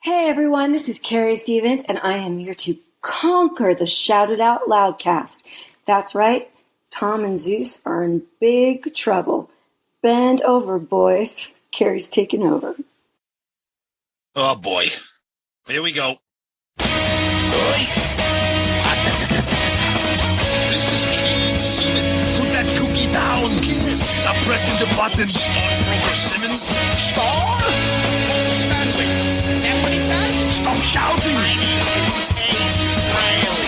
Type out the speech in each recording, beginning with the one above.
Hey everyone, this is Carrie Stevens, and I am here to conquer the Shout It Out Loudcast. That's right, Tom and Zeus are in big trouble. Bend over, boys. Carrie's taking over. Oh boy, here we go. This is Gene Simmons. Put that cookie down, kiss. Stop pressing the button. Stockbroker Simmons. Star? Paul Stanley. Is that what he does? Stop shouting. My name is Ace Riley.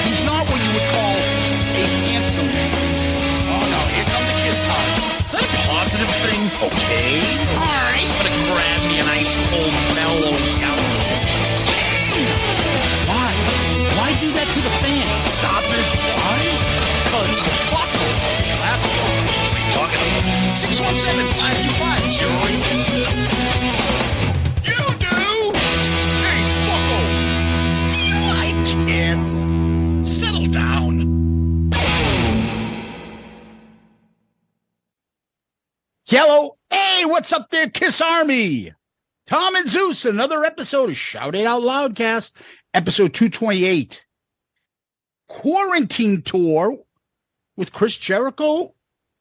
He's not what you would call a handsome man. Oh no, here come the kiss times. Is that a positive thing? Okay. All right. I'm gonna grab me an ice cold mellow yellow. Why? Why do that to the fan? Stop it. Why? Because fuck them. That's what are you talking about? 617-525-0850. You do? Hey, fucko. Do you like Kiss? Settle down. Hello. Hey, what's up there, Kiss Army? Tom and Zeus, another episode of Shout It Out Loudcast, episode 228. Kuarantine tour with Chris Jericho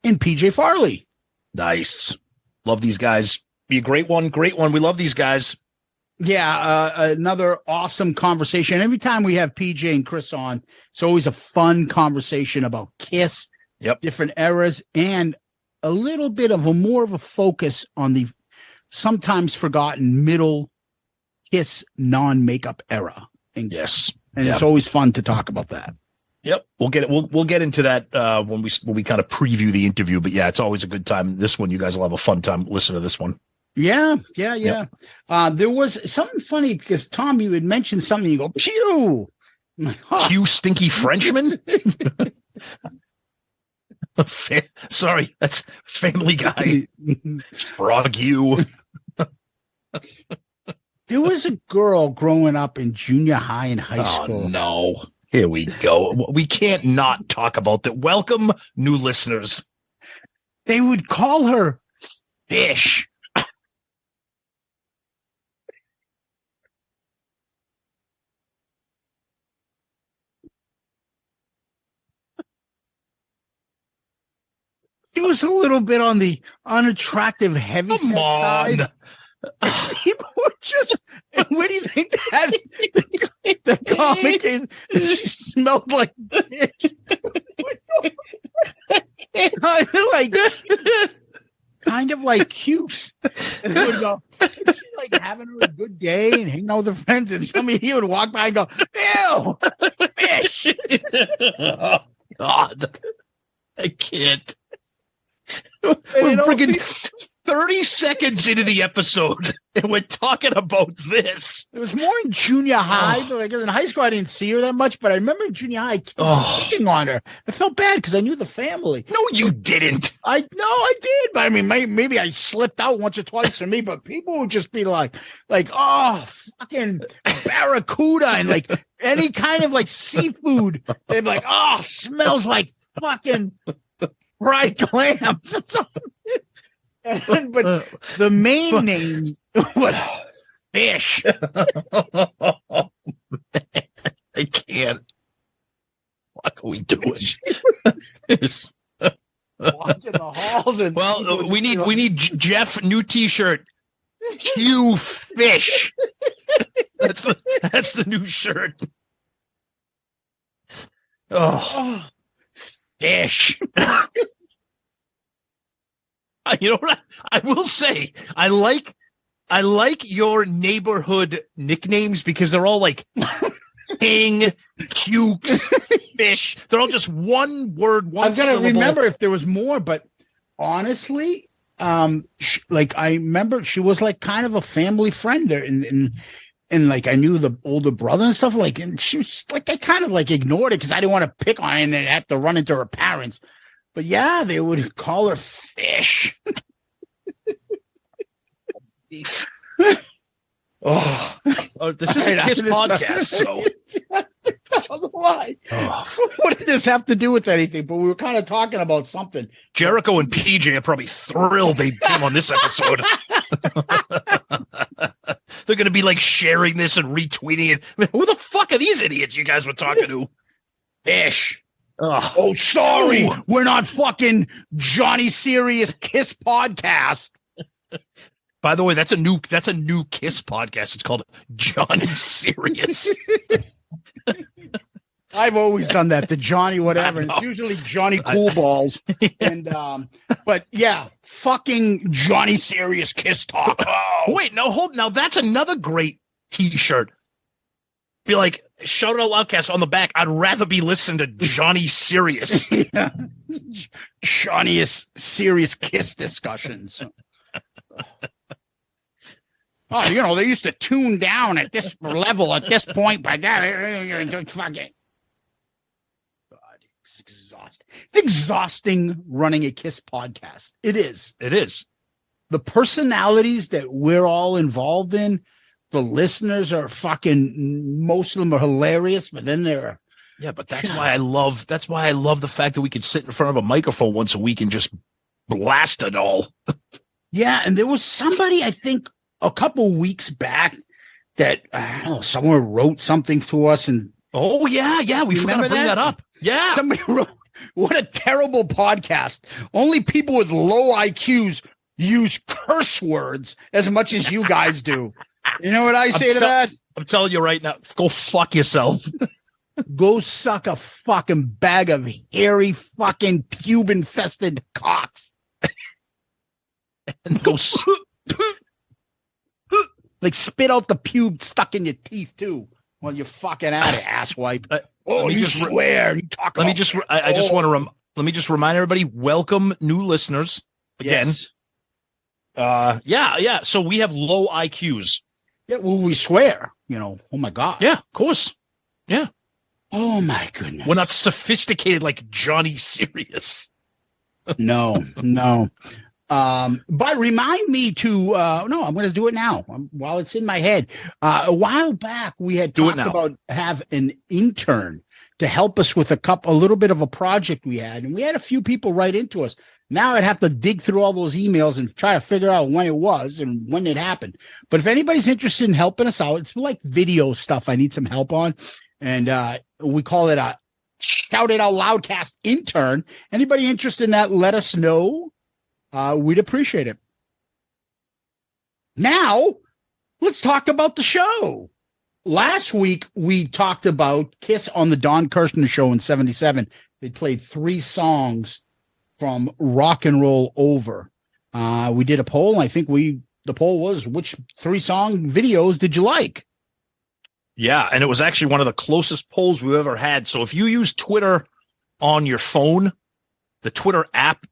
and PJ Farley. Nice. Love these guys. Be a great one. Great one. We love these guys. Yeah, another awesome conversation. Every time we have PJ and Chris on, it's always a fun conversation about Kiss, different eras, and a little bit of more of a focus on the sometimes forgotten middle Kiss non-makeup era. And it's always fun to talk about that. Yep, we'll get into that when we kind of preview the interview. But yeah, it's always a good time. This one, you guys will have a fun time listening to this one. Yeah. Yep. There was something funny because Tom, you had mentioned something. You go, pew, Pew, stinky Frenchman. Sorry, that's Family Guy. Frog you. There was a girl growing up in junior high and high school. Oh, no. Here we go. We can't not talk about that. Welcome, new listeners. They would call her Fish. It was a little bit on the unattractive heavy side. People were just, what do you think that the comic is? She smelled like fish. kind of like cubes. And they would go, like having a good day and hanging out with her friends, and he would walk by and go, ew, fish. Oh, God. I can't. We're freaking 30 seconds into the episode, and we're talking about this. It was more in junior high. Like in high school, I didn't see her that much, but I remember in junior high picking on her. I felt bad because I knew the family. No, you didn't. I did. But I mean, maybe I slipped out once or twice for me, but people would just be like, oh, fucking barracuda and like any kind of like seafood. They'd be like, oh, smells like fucking fried clams or something. But the main name was Fish. I can't. What are we doing? Walking the halls and we need Jeff new T-shirt. You Fish. That's the new shirt. Oh. Fish. You know what? I will say, I like your neighborhood nicknames because they're all like King, Cukes, Fish. They're all just one word, one syllable. I've got to remember if there was more, but honestly, I remember she was like kind of a family friend there, and like I knew the older brother and stuff, like, and she was like, I kind of like ignored it because I didn't want to pick on her and then have to run into her parents. But yeah, they would call her Fish. This is a Kiss podcast, so why? What did this have to do with anything? But we were kind of talking about something. Jericho and PJ are probably thrilled they came on this episode. They're going to be like sharing this and retweeting it. I mean, who the fuck are these idiots you guys were talking to? Fish. Ugh. Oh, sorry. We're not fucking Johnny Serious Kiss podcast. By the way, that's a new Kiss podcast. It's called Johnny Serious. I've always done that, the Johnny whatever. And it's usually Johnny Cool Balls. And but yeah, fucking Johnny Serious Kiss Talk. Oh. Wait, now that's another great t-shirt. Be like, shout out Loudcast on the back. I'd rather be listening to Johnny Serious. Yeah. Johnny Serious Kiss discussions. Oh, they used to tune down at this level at this point, but that fuck it. God, it's exhausting. It's exhausting running a Kiss podcast. It is. It is. The personalities that we're all involved in, the listeners are fucking, most of them are hilarious, but then they're. Yeah, but that's why I love the fact that we could sit in front of a microphone once a week and just blast it all. Yeah, and there was somebody, I think, a couple weeks back that someone wrote something to us, and we forgot to bring that up. Yeah, somebody wrote, "What a terrible podcast! Only people with low IQs use curse words as much as you guys do." You know what I say to that? I'm telling you right now, go fuck yourself. Go suck a fucking bag of hairy fucking pube-infested cocks. And go like spit out the pube stuck in your teeth too while you're fucking at it, asswipe. You swear. You talk. Let me just remind everybody. Welcome new listeners again. Yes. So we have low IQs. Yeah, well, we swear. Oh my God. Yeah, of course. Yeah. Oh my goodness. We're not sophisticated like Johnny Serious. No. But remind me to I'm going to do it now while it's in my head. A while back, we had talked about have an intern to help us with a little bit of a project we had, and we had a few people write into us. Now I'd have to dig through all those emails and try to figure out when it was and when it happened. But if anybody's interested in helping us out, it's like video stuff I need some help on. And we call it a Shout It Out Loudcast intern. Anybody interested in that, let us know. We'd appreciate it. Now, let's talk about the show. Last week, we talked about Kiss on the Don Kirschner show in 77. They played 3 songs from Rock and Roll Over. We did a poll, and I think the poll was, which 3-song videos did you like? Yeah, and it was actually one of the closest polls we've ever had. So if you use Twitter on your phone, the Twitter app,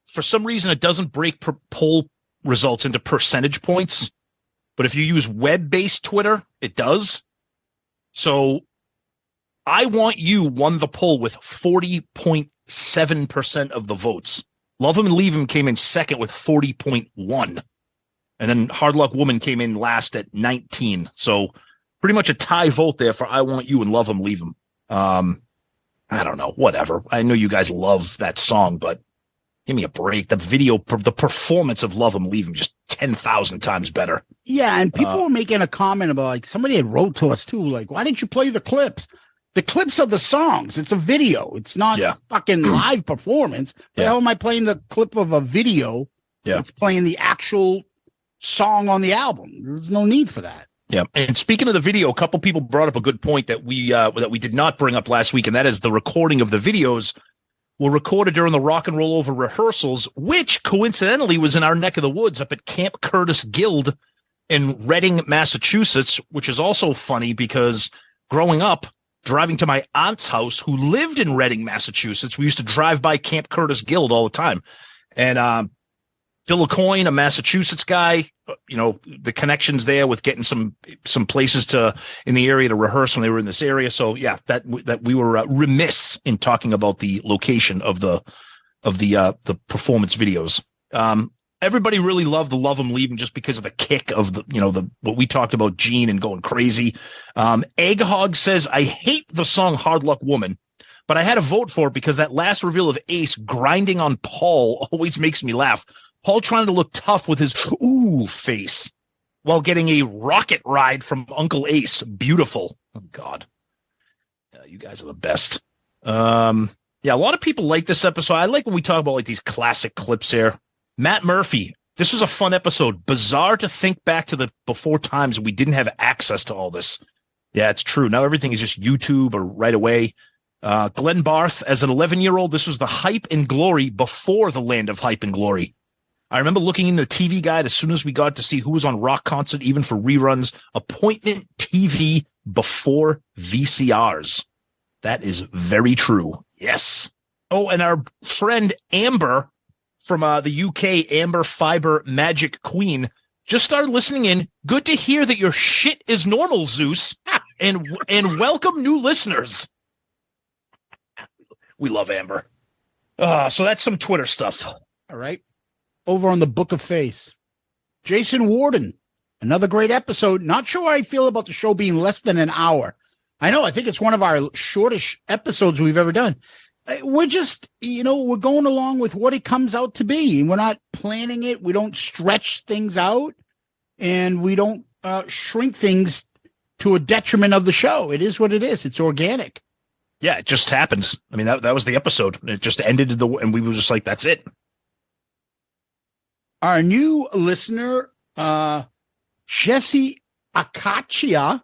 for some reason, it doesn't break poll results into percentage points. But if you use web-based Twitter, it does. So I Want You won the poll with 40.7% of the votes. Love 'Em and Leave 'Em came in second with 40.1. And then Hard Luck Woman came in last at 19. So pretty much a tie vote there for I Want You and Love 'Em, Leave 'Em. I don't know, whatever. I know you guys love that song, but give me a break. The video, the performance of Love 'Em, Leave 'Em, just 10,000 times better. Yeah, and people were making a comment about, like, somebody had wrote to us too, like, why didn't you play the clips? The clips of the songs. It's a video. It's not fucking live performance. How am I playing the clip of a video? Yeah. It's playing the actual song on the album. There's no need for that. Yeah. And speaking of the video, a couple people brought up a good point that we did not bring up last week, and that is the recording of the videos were recorded during the Rock and Roll Over rehearsals, which coincidentally was in our neck of the woods up at Camp Curtis Guild in Reading, Massachusetts, which is also funny because growing up, driving to my aunt's house who lived in Reading, Massachusetts, we used to drive by Camp Curtis Guild all the time. And Bill LaCoin, a Massachusetts guy, the connections there with getting some places in the area to rehearse when they were in this area. So yeah, that we were remiss in talking about the location of the performance videos. Everybody really loved the Love 'Em, Leave 'Em just because of the kick of the what we talked about, Gene and going crazy. Egghog says, I hate the song Hard Luck Woman, but I had to vote for it because that last reveal of Ace grinding on Paul always makes me laugh. Paul trying to look tough with his ooh face. while getting a rocket ride from Uncle Ace. Beautiful. Oh, God. Yeah, you guys are the best. Yeah, a lot of people like this episode. I like when we talk about like these classic clips here. Matt Murphy. This was a fun episode. Bizarre to think back to the before times we didn't have access to all this. Yeah, it's true. Now everything is just YouTube or right away. Glenn Barth, as an 11-year-old, this was the hype and glory before the land of hype and glory. I remember looking in the TV guide as soon as we got to see who was on Rock Concert, even for reruns. Appointment TV before VCRs. That is very true. Yes. Oh, and our friend Amber from the UK, Amber Fiber Magic Queen, just started listening in. Good to hear that your shit is normal, Zeus, and welcome new listeners. We love Amber. So that's some Twitter stuff. All right. Over on the Book of Face, Jason Warden, another great episode. Not sure how I feel about the show being less than an hour. I know. I think it's one of our shortest episodes we've ever done. We're just, we're going along with what it comes out to be. We're not planning it. We don't stretch things out, and we don't shrink things to a detriment of the show. It is what it is. It's organic. Yeah, it just happens. I mean, that was the episode. It just ended and we were just like, that's it. Our new listener, Jesse Akachia,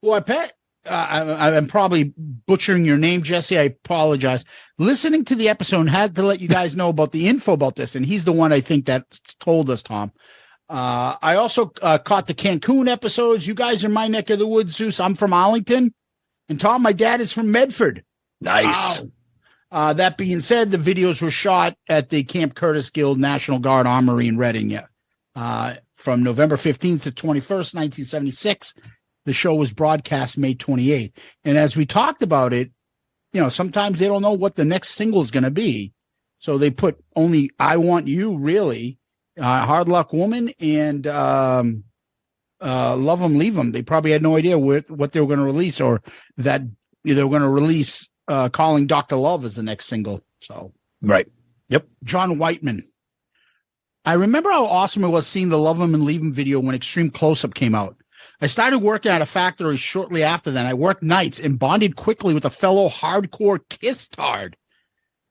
who I bet I'm probably butchering your name, Jesse. I apologize. Listening to the episode, had to let you guys know about the info about this, and he's the one I think that told us, Tom. I also caught the Cancun episodes. You guys are my neck of the woods, Zeus. I'm from Arlington, and Tom, my dad is from Medford. Nice. Wow. That being said, the videos were shot at the Camp Curtis Guild National Guard Armory in Reading, from November 15th to 21st, 1976. The show was broadcast May 28th. And as we talked about it, sometimes they don't know what the next single is going to be. So they put only I Want You, really, Hard Luck Woman, and Love 'Em, Leave 'Em. They probably had no idea what they were going to release, or that they were going to release Calling Dr. Love as the next single. So right. Yep. John Whiteman. I remember how awesome it was seeing the Love 'Em and Leave 'Em video when Extreme Close-Up came out. I started working at a factory shortly after that. I worked nights and bonded quickly with a fellow hardcore Kiss tard.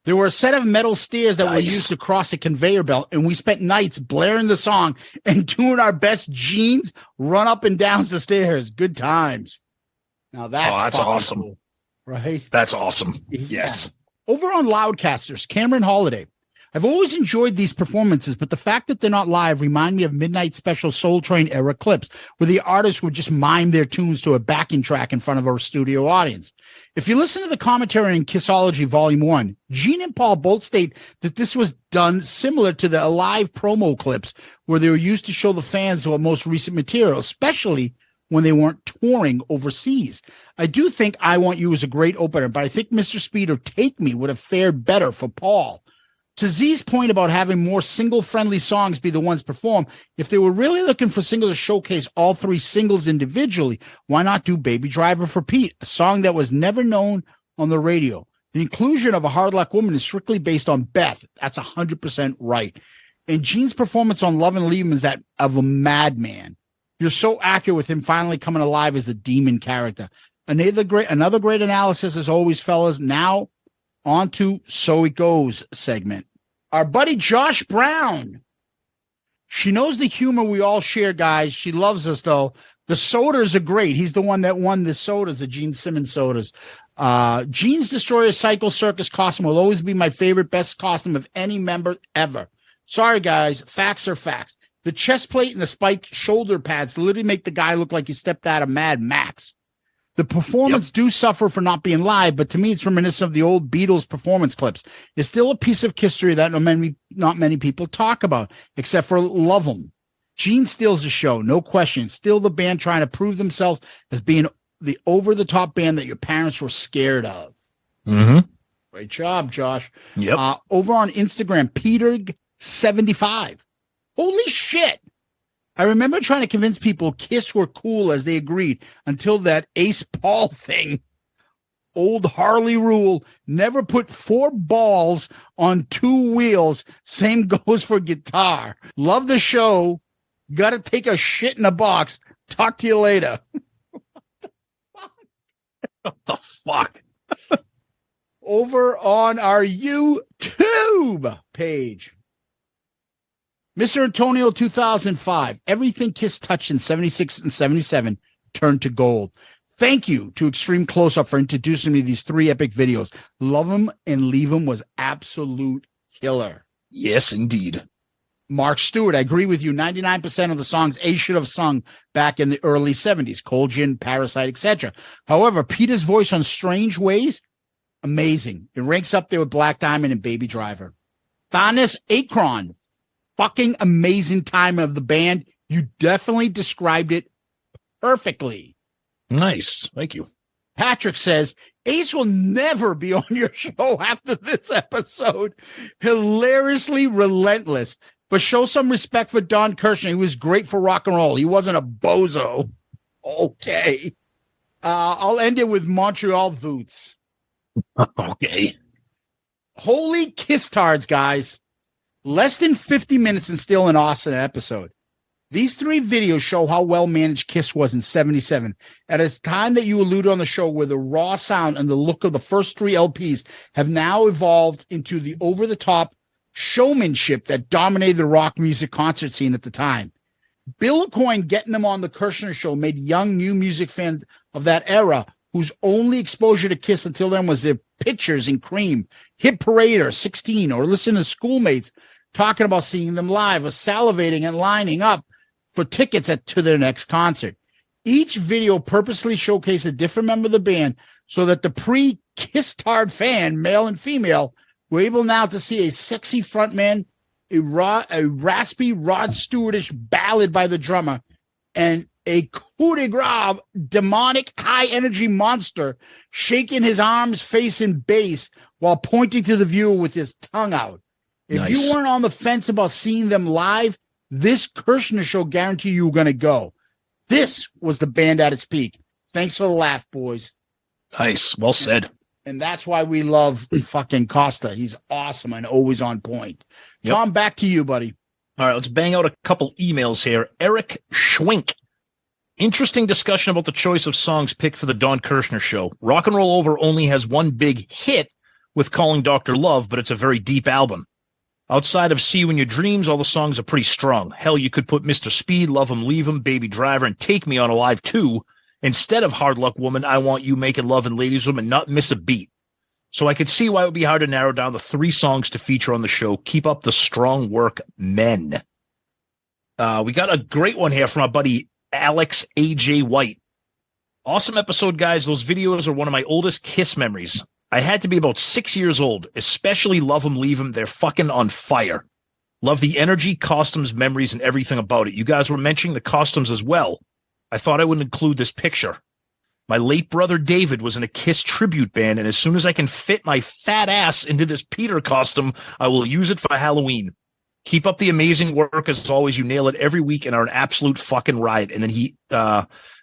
There were a set of metal stairs that were used to cross a conveyor belt, and we spent nights blaring the song and doing our best Gene's run up and down the stairs. Good times. Now that's awesome. Cool, right? That's awesome. Yeah. Yes. Over on Loudcasters, Cameron Holiday. I've always enjoyed these performances, but the fact that they're not live remind me of Midnight Special Soul Train era clips where the artists would just mime their tunes to a backing track in front of a studio audience. If you listen to the commentary in Kissology Volume 1, Gene and Paul both state that this was done similar to the live promo clips where they were used to show the fans what most recent material, especially when they weren't touring overseas. I do think I Want You is a great opener, but I think Mr. Speed or Take Me would have fared better for Paul. To Z's point about having more single-friendly songs be the ones performed, if they were really looking for singles to showcase all three singles individually, why not do Baby Driver for Pete, a song that was never known on the radio? The inclusion of a Hard Luck Woman is strictly based on Beth. That's 100% right. And Gene's performance on Love and Leave 'Em is that of a madman. You're so accurate with him finally coming alive as the demon character. Another great analysis as always, fellas. Now on to So It Goes segment. Our buddy Josh Brown. She knows the humor we all share, guys. She loves us, though. The sodas are great. He's the one that won the sodas, the Gene Simmons sodas. Gene's Destroyer Cycle Circus costume will always be my favorite, best costume of any member ever. Sorry, guys. Facts are facts. The chest plate and the spiked shoulder pads literally make the guy look like he stepped out of Mad Max. The performance do suffer for not being live, but to me, it's reminiscent of the old Beatles performance clips. It's still a piece of history that not many people talk about, except for Love 'Em. Gene steals the show, no question. Still the band trying to prove themselves as being the over-the-top band that your parents were scared of. Mm-hmm. Great job, Josh. Yep. Over on Instagram, Peter75. Holy shit. I remember trying to convince people Kiss were cool as they agreed until that Ace Paul thing. Old Harley rule, never put 4 balls on 2 wheels. Same goes for guitar. Love the show. Got to take a shit in a box. Talk to you later. What the fuck? Over on our YouTube page. Mr. Antonio 2005. Everything Kiss touched in 76 and 77 turned to gold. Thank you to Extreme Close-Up for introducing me to these 3 epic videos. Love 'em and Leave 'em was absolute killer. Yes, indeed. Mark Stewart, I agree with you. 99% of the songs A should have sung back in the early 70s. Cold Gin, Parasite, etc. However, Peter's voice on Strange Ways, amazing. It ranks up there with Black Diamond and Baby Driver. Thanis Akron, fucking amazing time of the band. You definitely described it perfectly. Nice. Thank you. Patrick says, Ace will never be on your show after this episode. Hilariously relentless. But show some respect for Don Kirschner. He was great for rock and roll. He wasn't a bozo. Okay. I'll end it with Montreal Voots. Okay. Holy Kiss-tards, guys. Less than 50 minutes and still an awesome episode. These 3 videos show how well managed Kiss was in 77. At a time that you alluded on the show where the raw sound and the look of the first 3 LPs have now evolved into the over-the-top showmanship that dominated the rock music concert scene at the time. Bill Aucoin getting them on the Kirschner show made young new music fans of that era whose only exposure to Kiss until then was their pictures in Cream, Hit Parade or 16, or listen to schoolmates talking about seeing them live or salivating and lining up for tickets to their next concert. Each video purposely showcased a different member of the band so that the pre-Kiss-tard fan, male and female, were able now to see a sexy frontman, a raspy Rod Stewartish ballad by the drummer, and a coup de grace, demonic, high-energy monster shaking his arms, face, and bass while pointing to the viewer with his tongue out. If you weren't on the fence about seeing them live, this Kirschner show guarantee you were going to go. This was the band at its peak. Thanks for the laugh, boys. Nice. Well said. And that's why we love fucking Costa. He's awesome and always on point. Yep. Tom, back to you, buddy. All right, let's bang out a couple emails here. Eric Schwink. Interesting discussion about the choice of songs picked for the Don Kirschner show. Rock and Roll Over only has one big hit with Calling Dr. Love, but it's a very deep album. Outside of See You in Your Dreams, all the songs are pretty strong. Hell, you could put Mr. Speed, Love 'Em, Leave 'Em, Baby Driver, and Take Me On Alive too. Instead of Hard Luck Woman, I Want You, Making Love, and Ladies Room, and not miss a beat. So I could see why it would be hard to narrow down the 3 songs to feature on the show. Keep up the strong work, men. We got a great one here from our buddy Alex A.J. White. Awesome episode, guys. Those videos are one of my oldest Kiss memories. I had to be about 6 years old, especially Love 'Em, Leave 'Em. They're fucking on fire. Love the energy, costumes, memories, and everything about it. You guys were mentioning the costumes as well. I thought I would include this picture. My late brother David was in a Kiss tribute band, and as soon as I can fit my fat ass into this Peter costume, I will use it for Halloween. Keep up the amazing work. As always, you nail it every week and are an absolute fucking riot. And then he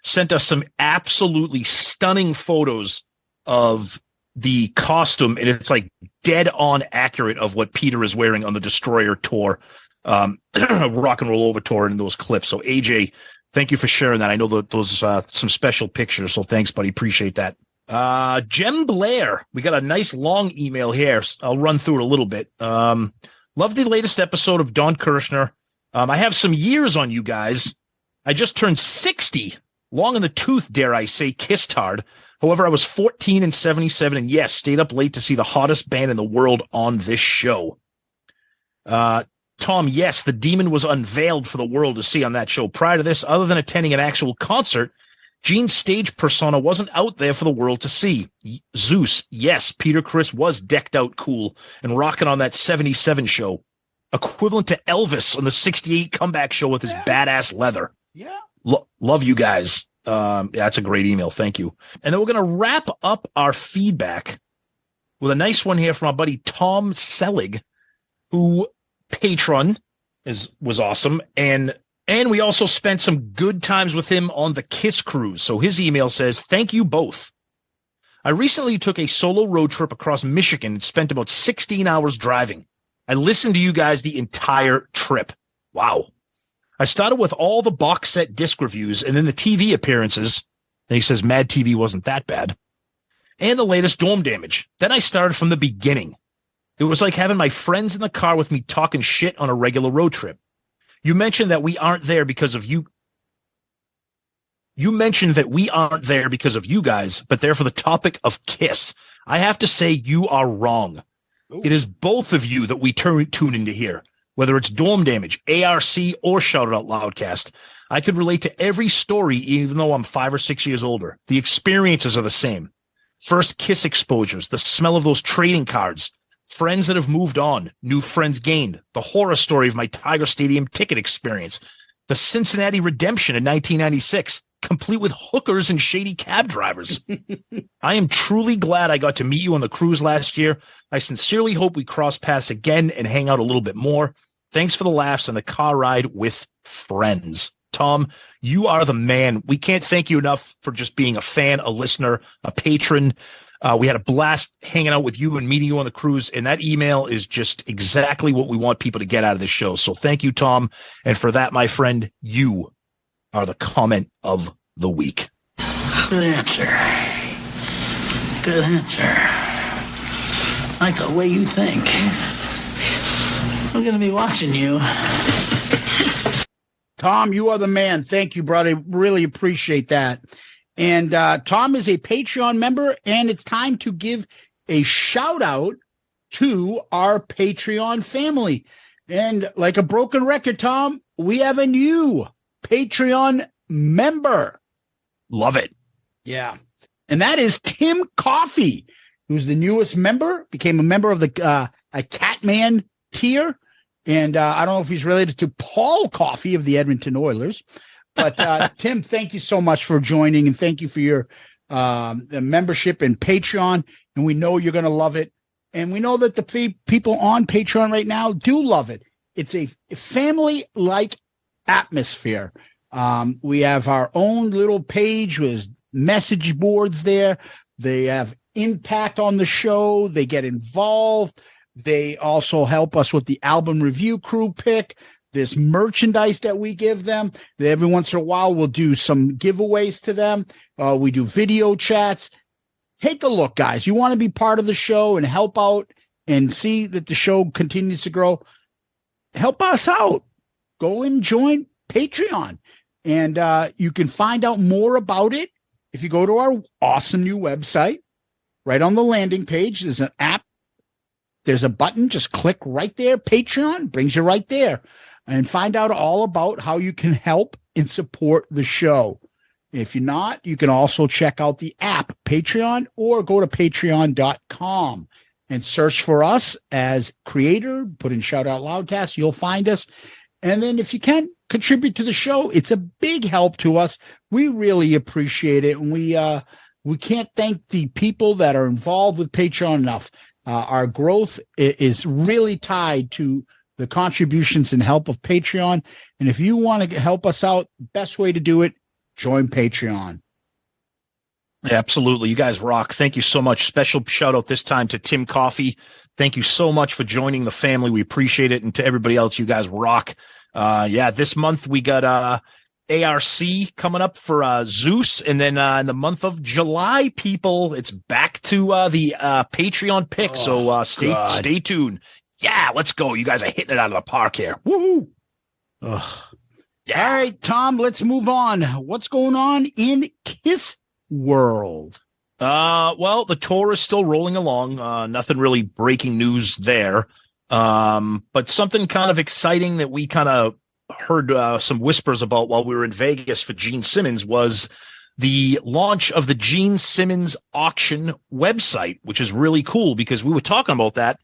sent us some absolutely stunning photos of the costume, and it's like dead on accurate of what Peter is wearing on the Destroyer tour, Rock and Roll Over tour in those clips. So AJ, thank you for sharing that. I know that those some special pictures, so thanks, buddy. Appreciate that. Jem Blair, we got a nice long email here. I'll run through it a little bit. Love the latest episode of Don Kirschner. I have some years on you guys. I just turned 60, long in the tooth, dare I say, Kiss-tard. However, I was 14 in 77, and yes, stayed up late to see the hottest band in the world on this show. Tom, yes, the Demon was unveiled for the world to see on that show. Prior to this, other than attending an actual concert, Gene's stage persona wasn't out there for the world to see. Zeus, yes, Peter Criss was decked out cool and rocking on that 77 show. Equivalent to Elvis on the 68 comeback show with his badass leather. Yeah. Love you guys. That's a great email. Thank you. And then we're going to wrap up our feedback with a nice one here from our buddy Tom Selig, who patron was awesome. And we also spent some good times with him on the Kiss cruise. So his email says, thank you both. I recently took a solo road trip across Michigan and spent about 16 hours driving. I listened to you guys the entire trip. Wow. I started with all the box set disc reviews and then the TV appearances. And he says Mad TV wasn't that bad. And the latest Dorm Damage. Then I started from the beginning. It was like having my friends in the car with me talking shit on a regular road trip. You mentioned that we aren't there because of you. You mentioned that we aren't there because of you guys, but there for the topic of Kiss. I have to say you are wrong. Ooh. It is both of you that we tune into here, whether it's Dorm Damage, ARC, or Shout It Out Loudcast. I could relate to every story, even though I'm 5 or 6 years older. The experiences are the same. First Kiss exposures, the smell of those trading cards, friends that have moved on, new friends gained, the horror story of my Tiger Stadium ticket experience, the Cincinnati redemption in 1996, complete with hookers and shady cab drivers. I am truly glad I got to meet you on the cruise last year. I sincerely hope we cross paths again and hang out a little bit more. Thanks for the laughs and the car ride with friends. Tom, you are the man. We can't thank you enough for just being a fan, a listener, a patron. We had a blast hanging out with you and meeting you on the cruise, and that email is just exactly what we want people to get out of this show. So thank you, Tom. And for that, my friend, you are the comment of the week. Good answer. Good answer. I like the way you think. I'm going to be watching you. Tom, you are the man. Thank you, brother. Really appreciate that. And Tom is a Patreon member, and it's time to give a shout out to our Patreon family. And like a broken record, Tom, we have a new Patreon member. Love it. Yeah. And that is Tim Coffey, who's the newest member, became a member of the a Catman tier. And I don't know if he's related to Paul Coffey of the Edmonton Oilers. But Tim, thank you so much for joining, and thank you for your membership in Patreon. And we know you're going to love it. And we know that the people on Patreon right now do love it. It's a family-like atmosphere. We have our own little page with message boards there. They have impact on the show. They get involved. They also help us with the album review crew pick. There's merchandise that we give them. Every once in a while, we'll do some giveaways to them. We do video chats. Take a look, guys. You want to be part of the show and help out and see that the show continues to grow. Help us out. Go and join Patreon. And you can find out more about it if you go to our awesome new website. Right on the landing page, there's an app. There's a button. Just click right there. Patreon brings you right there. And find out all about how you can help and support the show. If you're not, you can also check out the app, Patreon, or go to patreon.com and search for us as creator. Put in Shout Out Loudcast. You'll find us. And then if you can, contribute to the show. It's a big help to us. We really appreciate it. And we can't thank the people that are involved with Patreon enough. Our growth is really tied to the contributions and help of Patreon. And if you want to help us out, best way to do it, join Patreon. Absolutely. You guys rock. Thank you so much. Special shout out this time to Tim Coffey. Thank you so much for joining the family. We appreciate it. And to everybody else, you guys rock. This month we got ARC coming up for Zeus. And then in the month of July, people, it's back to the Patreon pick. So stay tuned. Yeah, let's go. You guys are hitting it out of the park here. Woo! Yeah. All right, Tom, let's move on. What's going on in Kiss world? Well, the tour is still rolling along. Nothing really breaking news there. But something kind of exciting that we kind of heard some whispers about while we were in Vegas for Gene Simmons was the launch of the Gene Simmons auction website, which is really cool because we were talking about that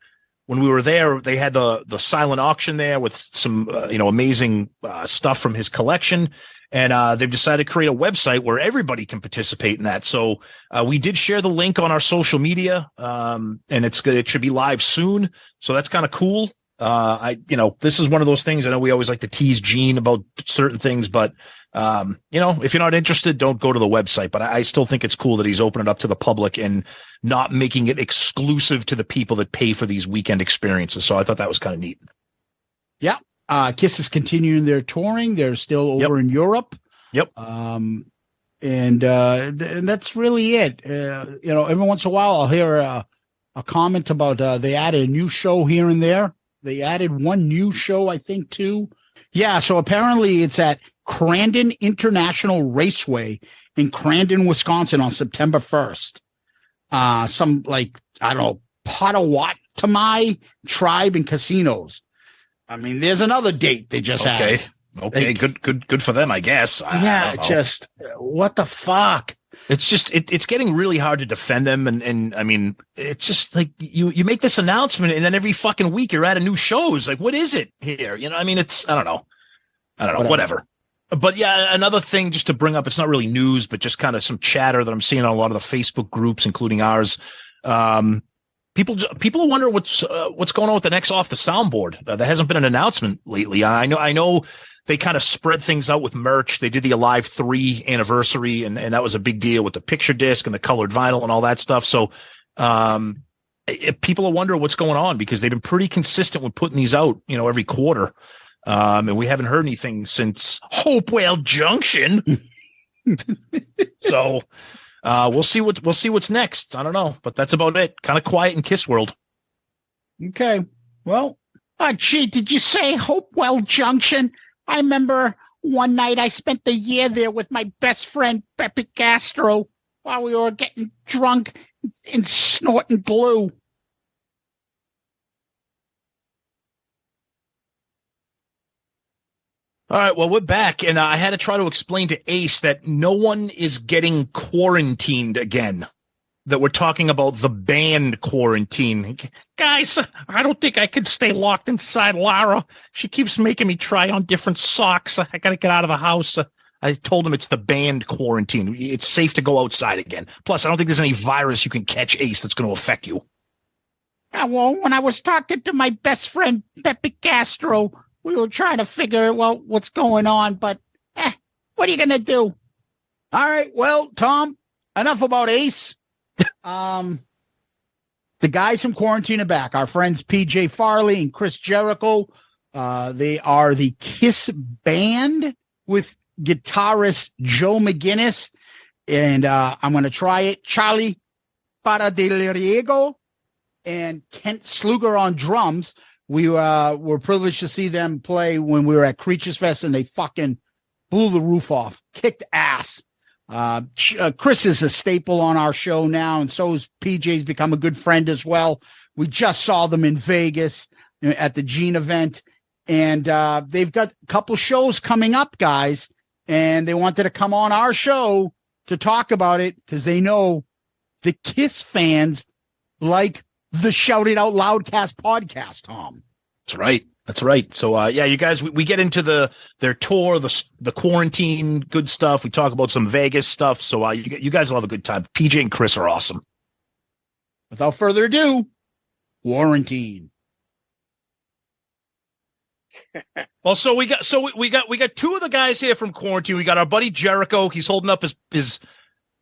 when we were there. They had the silent auction there with some, amazing stuff from his collection. And they've decided to create a website where everybody can participate in that. So we did share the link on our social media, and it should be live soon. So that's kind of cool. This is one of those things. I know we always like to tease Gene about certain things, but if you're not interested, don't go to the website. But I still think it's cool that he's opened it up to the public and not making it exclusive to the people that pay for these weekend experiences. So I thought that was kind of neat. Yeah. Kiss is continuing their touring. They're still over in Europe. Yep. And that's really it. Every once in a while I'll hear a comment about they added a new show here and there. They added one new show, I think, too. Yeah, so apparently it's at Crandon International Raceway in Crandon, Wisconsin on September 1st. Some, Potawatomi tribe and casinos. I mean, there's another date they just added. Okay, good for them, I guess. Just what the fuck? It's just it's getting really hard to defend them, and I mean, it's just like you make this announcement, and then every fucking week you're adding new shows. Like, what is it here? I mean, it's I don't know, whatever. But yeah, another thing just to bring up, it's not really news, but just kind of some chatter that I'm seeing on a lot of the Facebook groups, including ours. People are wondering what's going on with the next Off the Soundboard. There hasn't been an announcement lately. I know. They kind of spread things out with merch. They did the Alive 3 anniversary, and that was a big deal with the picture disc and the colored vinyl and all that stuff. So people are wondering what's going on because they've been pretty consistent with putting these out, every quarter. And we haven't heard anything since Hopewell Junction. So we'll see what's next. I don't know, but that's about it. Kind of quiet in Kiss world. Okay. Well, gee, did you say Hopewell Junction? I remember one night I spent the year there with my best friend, Pepe Castro, while we were getting drunk and snorting glue. All right, well, we're back, and I had to try to explain to Ace that no one is getting quarantined again. That we're talking about the band Kuarantine. Guys, I don't think I could stay locked inside Lara. She keeps making me try on different socks. I got to get out of the house. I told him it's the band Kuarantine. It's safe to go outside again. Plus, I don't think there's any virus you can catch, Ace, that's going to affect you. Well, when I was talking to my best friend, Pepe Castro, we were trying to figure out what's going on, but what are you going to do? All right, well, Tom, enough about Ace. The guys from Kuarantine are back. Our friends PJ Farley and Chris Jericho. They are the Kiss band with guitarist Joe McGinness. And I'm going to try it. Charlie Parra de Riego and Kent Slucher on drums. We were privileged to see them play when we were at Creatures Fest, and they fucking blew the roof off, kicked ass. Chris is a staple on our show now, and so is PJ's become a good friend as well. We just saw them in Vegas at the Gene event, and they've got a couple shows coming up, guys, and they wanted to come on our show to talk about it because they know the Kiss fans like the Shout It Out Loudcast podcast, Tom. That's right. That's right. So, you guys, we get into their tour, the quarantine, good stuff. We talk about some Vegas stuff. So, you guys will have a good time. PJ and Chris are awesome. Without further ado, Kuarantine. Well, we got two of the guys here from Kuarantine. We got our buddy Jericho. He's holding up his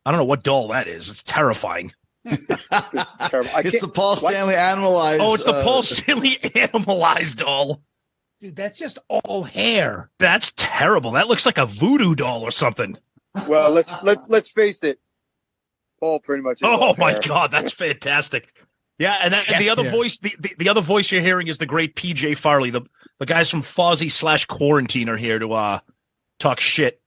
I don't know what doll that is. It's terrifying. It's the Paul Stanley animalized. Oh, it's the Paul Stanley animalized doll. Dude, that's just all hair. That's terrible. That looks like a voodoo doll or something. Well, let's face it. Paul pretty much. Oh my God, that's fantastic. Yeah, and the other voice, the other voice you're hearing is the great PJ Farley. The guys from Fozzy / Kuarantine are here to talk shit.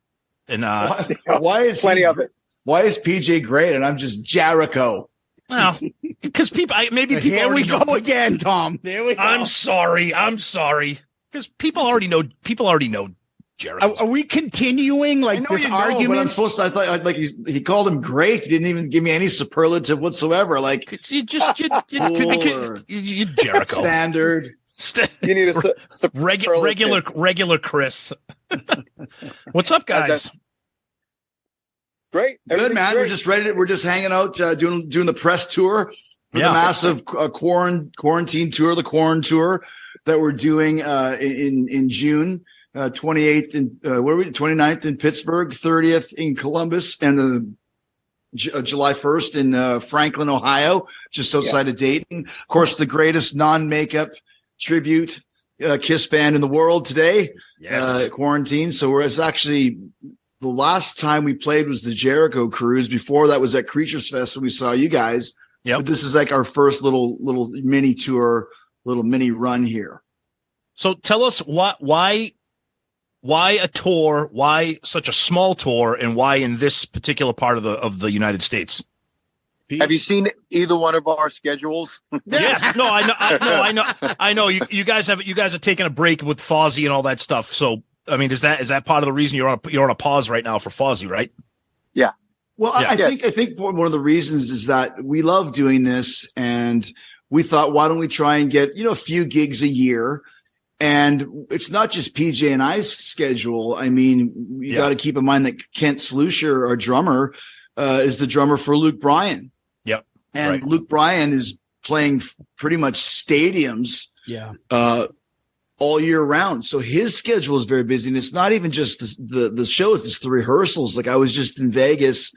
And why is plenty of it? Why is PJ great and I'm just Jericho? Well, because people here we go again, Tom. There we go. I'm sorry. Because people already know Jericho. Are we continuing this argument? But I'm supposed to. I thought he called him great. He didn't even give me any superlative whatsoever. Like you Jericho standard. You need a regular Chris. What's up, guys? Great, good man. Great. We're just hanging out, doing the press tour for the massive quarantine tour, the Quarant tour that we're doing in June. 28th and 29th in Pittsburgh, 30th in Columbus, and July 1st in Franklin, Ohio, just outside of Dayton. Of course, the greatest non-makeup tribute Kiss band in the world today. Yes. Kuarantine. So it's actually the last time we played was the Jericho Cruise. Before that was at Creatures Fest when we saw you guys. Yep. But this is like our first little mini tour, little mini run here. So tell us why a tour, why such a small tour, and why in this particular part of the United States? Have you seen either one of our schedules? Yes. No, I know. You guys are taking a break with Fozzy and all that stuff. So, I mean, is that part of the reason you're on a pause right now for Fozzy, right? Yeah. Well, Yeah. I think one of the reasons is that we love doing this, and we thought, why don't we try and get, a few gigs a year? And it's not just PJ and I's schedule. I mean, you got to keep in mind that Kent Slucher, our drummer, is the drummer for Luke Bryan. Yep. And right. Luke Bryan is playing pretty much stadiums all year round. So his schedule is very busy. And it's not even just the shows, it's the rehearsals. Like I was just in Vegas.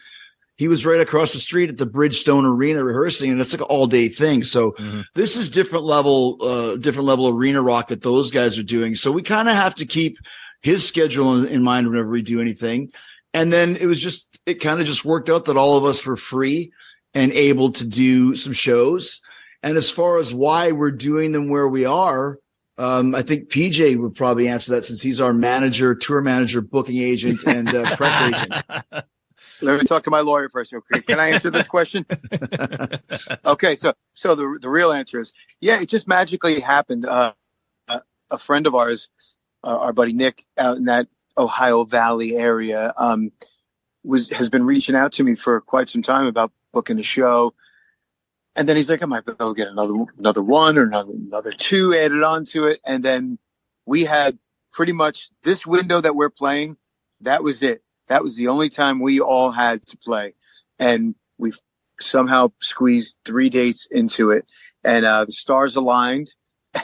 He was right across the street at the Bridgestone Arena rehearsing, and it's like an all day thing. So this is different level arena rock that those guys are doing. So we kind of have to keep his schedule in mind whenever we do anything. And then it kind of just worked out that all of us were free and able to do some shows. And as far as why we're doing them where we are, I think PJ would probably answer that since he's our manager, tour manager, booking agent, and press agent. Let me talk to my lawyer first. Okay, can I answer this question? Okay, so the real answer is, it just magically happened. A friend of ours, our buddy Nick, out in that Ohio Valley area, has been reaching out to me for quite some time about booking a show, and then he's like, "I might go get another one or another two added on to it," and then we had pretty much this window that we're playing. That was it. That was the only time we all had to play. And we've somehow squeezed 3 dates into it. And the stars aligned,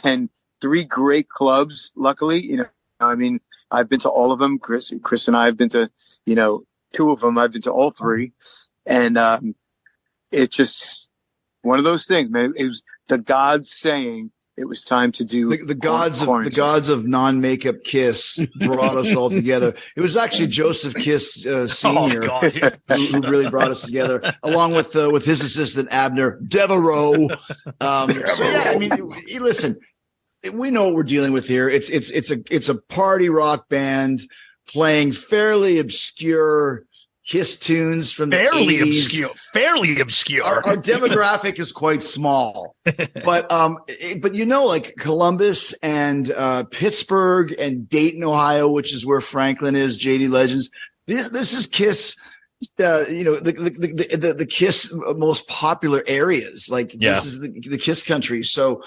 and 3 great clubs, luckily. I mean, I've been to all of them. Chris and I have been to, 2 of them. I've been to all 3. And it's just one of those things, man. It was the gods saying it was time to do the gods of non-makeup Kiss brought us all together. It was actually Joseph Kiss Senior who really brought us together, along with his assistant Abner Devereaux. I mean, listen, we know what we're dealing with here. It's a party rock band playing fairly obscure Kiss tunes from the 80s. Fairly obscure. Our demographic is quite small, but like Columbus and Pittsburgh and Dayton, Ohio, which is where Franklin is, JD Legends. This is Kiss. The Kiss most popular areas. This is the Kiss country. So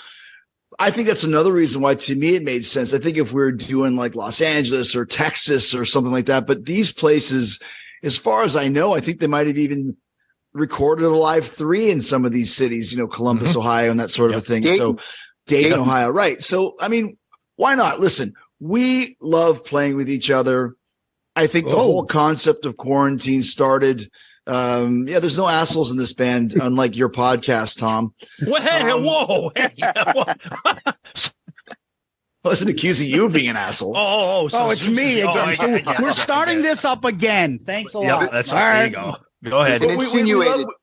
I think that's another reason why, to me, it made sense. I think if we're doing like Los Angeles or Texas or something like that, but these places, as far as I know, I think they might have even recorded a live 3 in some of these cities, Columbus, Ohio, and that sort of a thing. Dayton, Ohio. Right. So, I mean, why not? Listen, we love playing with each other. I think the whole concept of Kuarantine started. There's no assholes in this band, unlike your podcast, Tom. Whoa. I wasn't accusing you of being an asshole. It's me again. We're starting this up again. Thanks a lot. That's all right. There you go. Go ahead.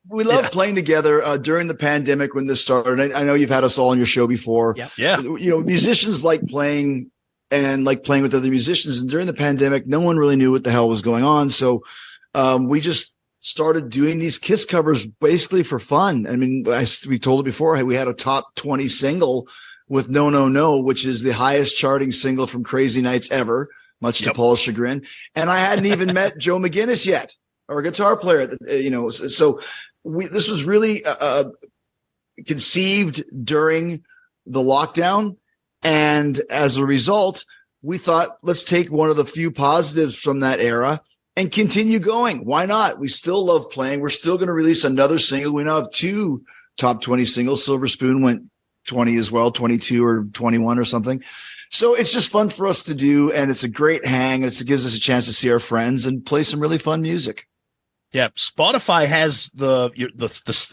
We love playing together during the pandemic when this started. I know you've had us all on your show before. Yeah. Musicians like playing with other musicians. And during the pandemic, no one really knew what the hell was going on. So we just started doing these Kiss covers basically for fun. I mean, we told it before. We had a top 20 single with No, No, No, which is the highest charting single from Crazy Nights ever, much to Paul's chagrin. And I hadn't even met Joe McGinness yet, our guitar player. So this was really conceived during the lockdown. And as a result, we thought, let's take one of the few positives from that era and continue going. Why not? We still love playing. We're still going to release another single. We now have 2 top 20 singles. Silver Spoon went 20 as well, 22 or 21 or something. So it's just fun for us to do. And it's a great hang. It gives us a chance to see our friends and play some really fun music. Yeah. Spotify has the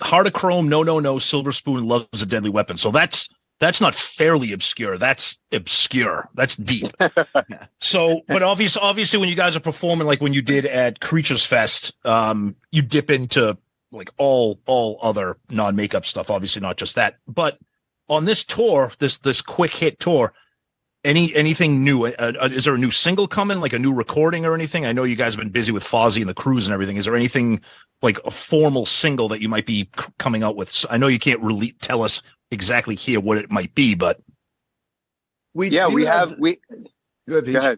Heart of Chrome, No, No, No, Silver Spoon, Love's a Deadly Weapon. So that's That's not fairly obscure. That's obscure. That's deep. So, but obviously when you guys are performing, like when you did at Creatures Fest, you dip into like all other non-makeup stuff, obviously not just that. But on this tour, this quick hit tour, anything new? Is there a new single coming, like a new recording or anything? I know you guys have been busy with Fozzy and the cruise and everything. Is there anything like a formal single that you might be coming out with? So I know you can't really tell us exactly here what it might be, but go ahead, Peach.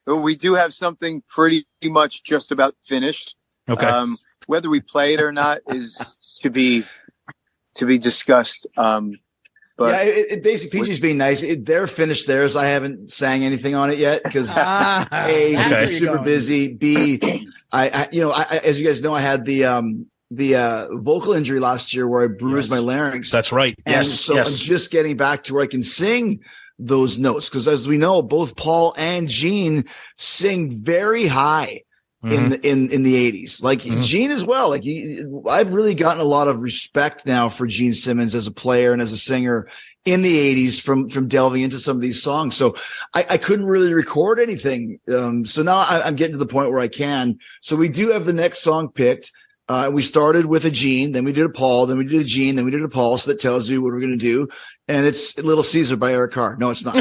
We do have something pretty much just about finished. Okay. Whether we play it or not is to be discussed. But yeah, it basically PJ's being nice. They're finished theirs. I haven't sang anything on it yet because A, I'm super busy. B, I as you guys know, I had the vocal injury last year where I bruised my larynx. That's right. And yes. so I'm just getting back to where I can sing those notes because, as we know, both Paul and Gene sing very high in the 80s. Like Gene as well. Like I've really gotten a lot of respect now for Gene Simmons as a player and as a singer in the 80s from delving into some of these songs. So I couldn't really record anything. So now I'm getting to the point where I can. So we do have the next song picked. We started with a Gene, then we did a Paul, then we did a Gene, then we did a Paul. So that tells you what we're going to do. And it's Little Caesar by Eric Carr. No, it's not.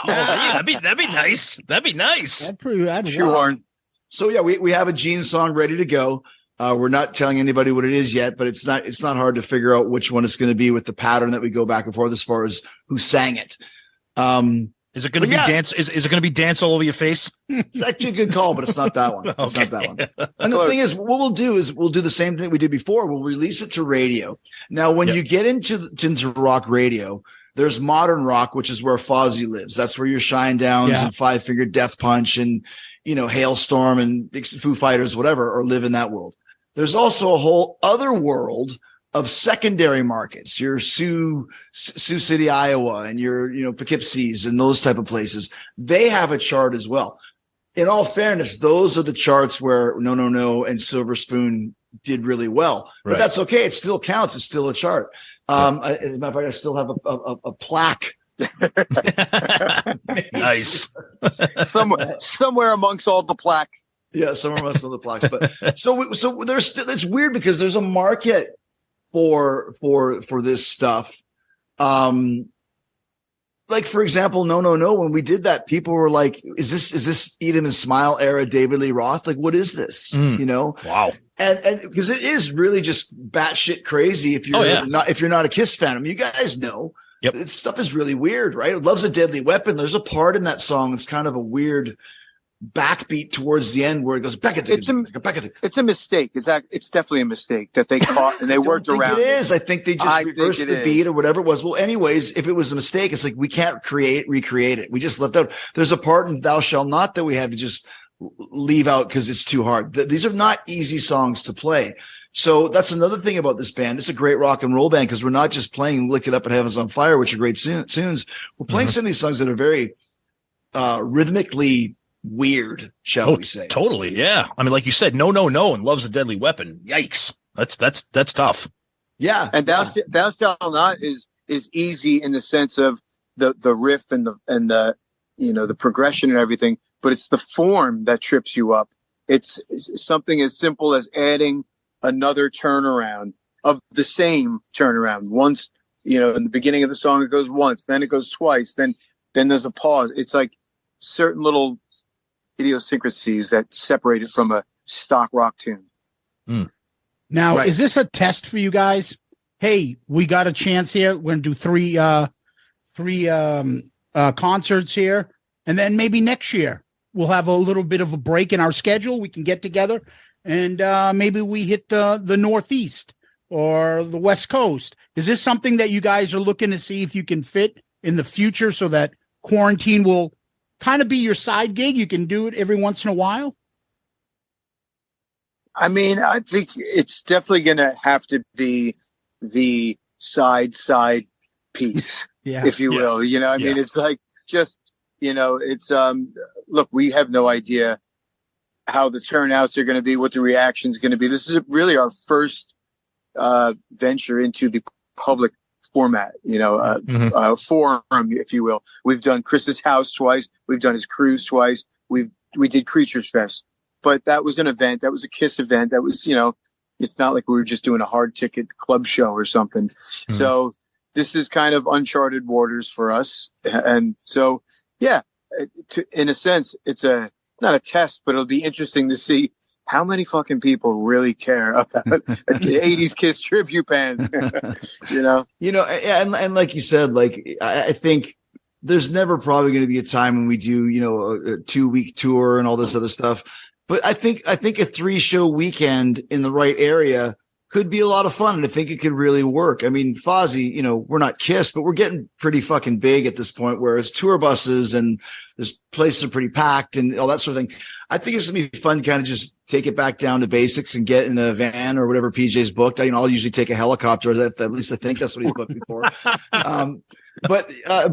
That'd be nice. That'd be nice. Shoehorn. So yeah, we have a Gene song ready to go. We're not telling anybody what it is yet, but it's not hard to figure out which one it's going to be with the pattern that we go back and forth as far as who sang it. Is it going to be dance? Is it going to be dance all over your face? It's actually a good call, but it's not that one. It's not that one. And the thing is, what we'll do is we'll do the same thing we did before. We'll release it to radio. Now, when you get into rock radio, there's modern rock, which is where Fozzy lives. That's where your Shinedown and Five Finger Death Punch and, Hailstorm and Foo Fighters, whatever, or live in that world. There's also a whole other world of secondary markets, your Sioux City, Iowa, and your, Poughkeepsie's and those type of places. They have a chart as well. In all fairness, those are the charts where No, No, No and Silver Spoon did really well, but that's okay. It still counts. It's still a chart. As a matter of fact, I still have a plaque. Nice. somewhere amongst all the plaque. Yeah, somewhere amongst all the plaques. But so there's still, it's weird because there's a market for this stuff. Like for example, No, No, No. When we did that, people were like, "Is this Eat 'Em and Smile era David Lee Roth? Like, what is this?" Wow. And because it is really just batshit crazy if you're not a Kiss fan. I mean, you guys know. Yep. This stuff is really weird, right? Love's a Deadly Weapon. There's a part in that song that's kind of a weird backbeat towards the end where it goes back at It's a mistake. It's definitely a mistake that they caught and they worked around. It is. I think they just reversed the beat or whatever it was. Well, anyways, if it was a mistake, it's like we can't recreate it. We just left out. There's a part in Thou Shalt Not that we had to just leave out because it's too hard. These are not easy songs to play. So that's another thing about this band. It's a great rock and roll band because we're not just playing Lick It Up and Heaven's on Fire, which are great tunes. We're playing some of these songs that are very rhythmically weird, shall we say. Totally, yeah. I mean, like you said, No, No, No and Love's a Deadly Weapon. Yikes. That's tough. Yeah. And Thou Shalt Not is easy in the sense of the riff and the the progression and everything, but it's the form that trips you up. It's something as simple as adding another turnaround of the same turnaround. Once, in the beginning of the song, it goes once, then it goes twice, then there's a pause. It's like certain little idiosyncrasies that separate it from a stock rock tune. Now, is this a test for you guys? Hey, we got a chance here. We're going to do three concerts here. And then maybe next year we'll have a little bit of a break in our schedule. We can get together and maybe we hit the Northeast or the West Coast. Is this something that you guys are looking to see if you can fit in the future so that Kuarantine will kind of be your side gig? You can do it every once in a while. I mean, I think it's definitely going to have to be the side piece, if you will. I mean, it's like just, it's, look, we have no idea how the turnouts are going to be, what the reaction is going to be. This is really our first venture into the public format, forum, if you will. We've done Chris's house twice. We've done his cruise twice. We did Creatures Fest, but that was an event. That was a KISS event. That was, it's not like we were just doing a hard ticket club show or something. So this is kind of uncharted waters for us. And so, yeah, in a sense, it's not a test, but it'll be interesting to see how many fucking people really care about 80s KISS tribute bands, and like you said, I think there's never probably going to be a time when we do, a 2-week tour and all this other stuff. But I think a 3-show weekend in the right area could be a lot of fun. And I think it could really work. I mean, Fozzy, we're not KISS, but we're getting pretty fucking big at this point, where it's tour buses and there's places are pretty packed and all that sort of thing. I think it's going to be fun to kind of just take it back down to basics and get in a van or whatever PJ's booked. I'll usually take a helicopter. At least I think that's what he's booked before. But I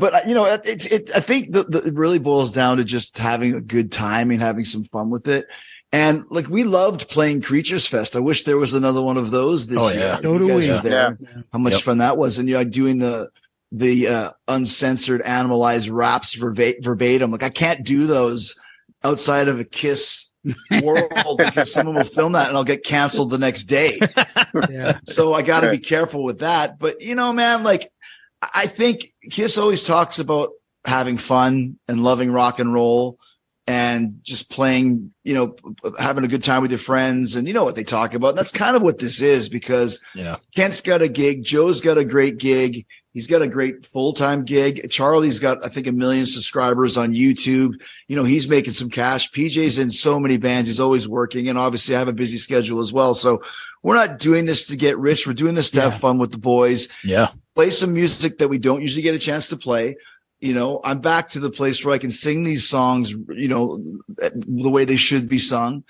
think it really boils down to just having a good time and having some fun with it. And we loved playing Creatures Fest. I wish there was another one of those this year. So do we. How much fun that was. And doing the uncensored animalized raps verbatim. I can't do those outside of a KISS world because someone will film that and I'll get canceled the next day. So I got to be careful with that. But man, I think KISS always talks about having fun and loving rock and roll and just playing, having a good time with your friends, and what they talk about. And that's kind of what this is, because Kent's got a gig. Joe's got a great gig. He's got a great full-time gig. Charlie's got, I think, 1 million subscribers on YouTube. He's making some cash. PJ's in so many bands. He's always working. And obviously I have a busy schedule as well. So we're not doing this to get rich. We're doing this to have fun with the boys. Yeah. Play some music that we don't usually get a chance to play. I'm back to the place where I can sing these songs, the way they should be sung.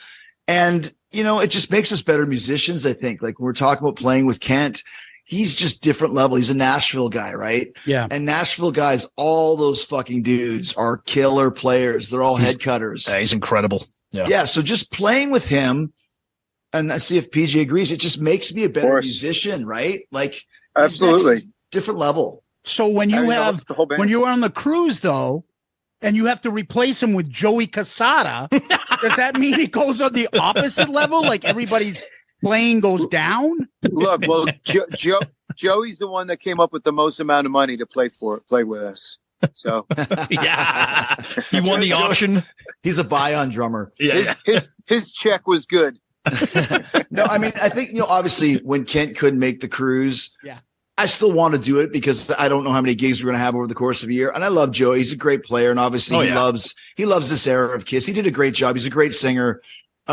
And, it just makes us better musicians, I think. We're talking about playing with Kent. He's just different level. He's a Nashville guy, right? Yeah. And Nashville guys, all those fucking dudes are killer players. They're all head cutters. He's incredible. Yeah. Yeah. So just playing with him, and I see if PJ agrees, it just makes me a better musician, right? Absolutely. Different level. So when you're on the cruise though, and you have to replace him with Joey Casada, does that mean it goes on the opposite level? Everybody's playing goes down? Look, well, Joey's the one that came up with the most amount of money to play with us. So yeah, he won the auction. He's a buy-on drummer. Yeah, his check was good. No, I mean, I think obviously when Kent couldn't make the cruise, I still want to do it because I don't know how many gigs we're going to have over the course of a year. And I love Joey. He's a great player. And obviously he loves this era of KISS. He did a great job. He's a great singer.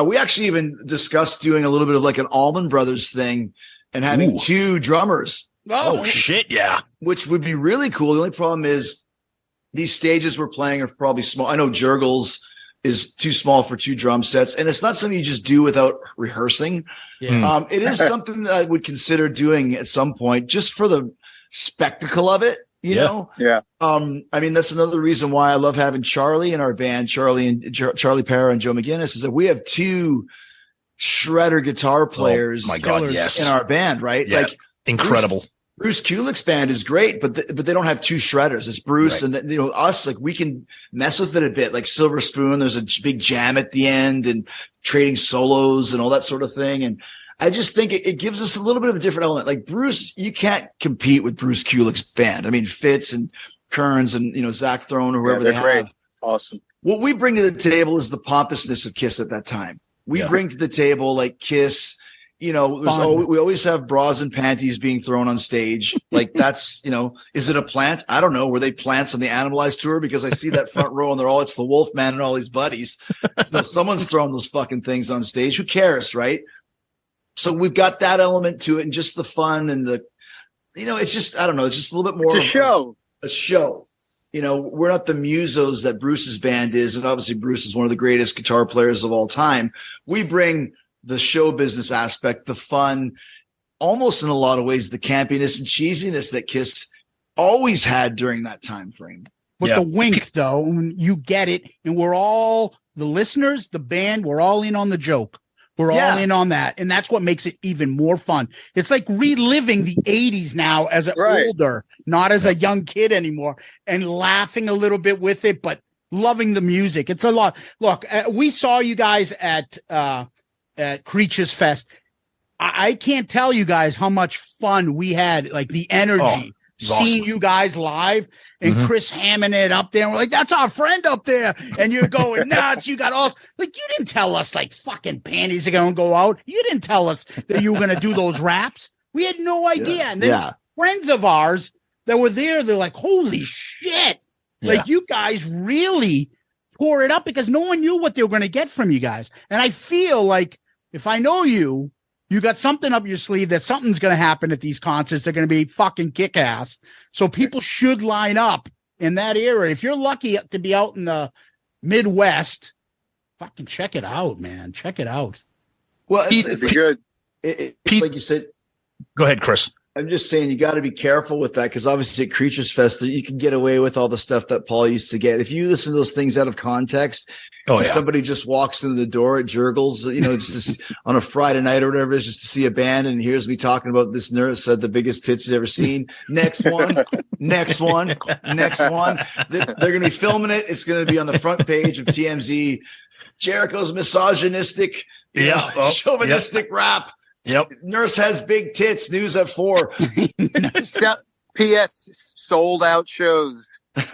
We actually even discussed doing a little bit of an Allman Brothers thing and having 2 drummers. Oh shit. Yeah. Which would be really cool. The only problem is these stages we're playing are probably small. I know Jurgles is too small for 2 drum sets, and it's not something you just do without rehearsing. Yeah. It is something that I would consider doing at some point just for the spectacle of it, you know? Yeah. I mean, that's another reason why I love having Charlie in our band, Charlie Parra and Joe McGinness, is that we have 2 shredder guitar players my God, yes. in our band, right? Yeah. Incredible. Bruce Kulick's band is great, but they don't have 2 shredders. It's Bruce and us. We can mess with it a bit. Like Silver Spoon, there's a big jam at the end and trading solos and all that sort of thing. And I just think it gives us a little bit of a different element. Like Bruce, you can't compete with Bruce Kulick's band. I mean, Fitz and Kearns and Zach Throne or whoever they have. Great. Awesome. What we bring to the table is the pompousness of KISS at that time. We bring to the table KISS. We always have bras and panties being thrown on stage. That's, is it a plant? I don't know. Were they plants on the Animalized tour? Because I see that front row and it's the Wolfman and all his buddies. So someone's throwing those fucking things on stage. Who cares? Right. So we've got that element to it and just the fun and it's just, I don't know. It's just a little bit more. It's a show. We're not the musos that Bruce's band is. And obviously Bruce is one of the greatest guitar players of all time. We bring the show business aspect, the fun, almost in a lot of ways, the campiness and cheesiness that KISS always had during that time frame. But the wink, though, when you get it, and we're all, the listeners, the band, we're all in on the joke. We're Yeah. all in on that. And that's what makes it even more fun. It's like reliving the 80s now as an Right. older, not as a young kid anymore, and laughing a little bit with it, but loving the music. It's a lot. Look, we saw you guys at Creatures Fest. I can't tell you guys how much fun we had, like the energy, seeing you guys live and Chris hamming it up there. And we're like, that's our friend up there. And you're going nuts. You got all, like, you didn't tell us like fucking panties are going to go out. You didn't tell us that you were going to do those raps. We had no idea. And then friends of ours that were there, they're like, holy shit. Like, you guys really tore it up because no one knew what they were going to get from you guys. And I feel like if I know you, you got something up your sleeve that something's going to happen at these concerts. They're going to be fucking kick-ass. So people should line up in that area. If you're lucky to be out in the Midwest, fucking check it out, man. Check it out. Well, It'd be good. It's like you said. Go ahead, Chris. I'm just saying you got to be careful with that because obviously at Creatures Fest, you can get away with all the stuff that Paul used to get. If you listen to those things out of context, somebody just walks into the door at Jurgles, just on a Friday night or whatever it is, just to see a band and here's me talking about this nurse had the biggest tits he's ever seen. Next one. They're going to be filming it. It's going to be on the front page of TMZ. Jericho's misogynistic, chauvinistic rap. Yep. Nurse has big tits. News at 4. P.S. Sold out shows. Well,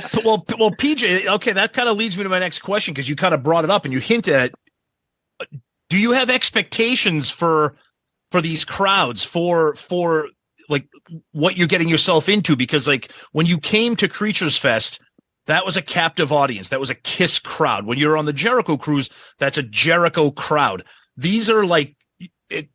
PJ. Okay, that kind of leads me to my next question because you kind of brought it up and you hinted at it. Do you have expectations for these crowds for like what you're getting yourself into? Because like when you came to Creatures Fest, that was a captive audience. That was a Kiss crowd. When you're on the Jericho cruise, that's a Jericho crowd. These are like,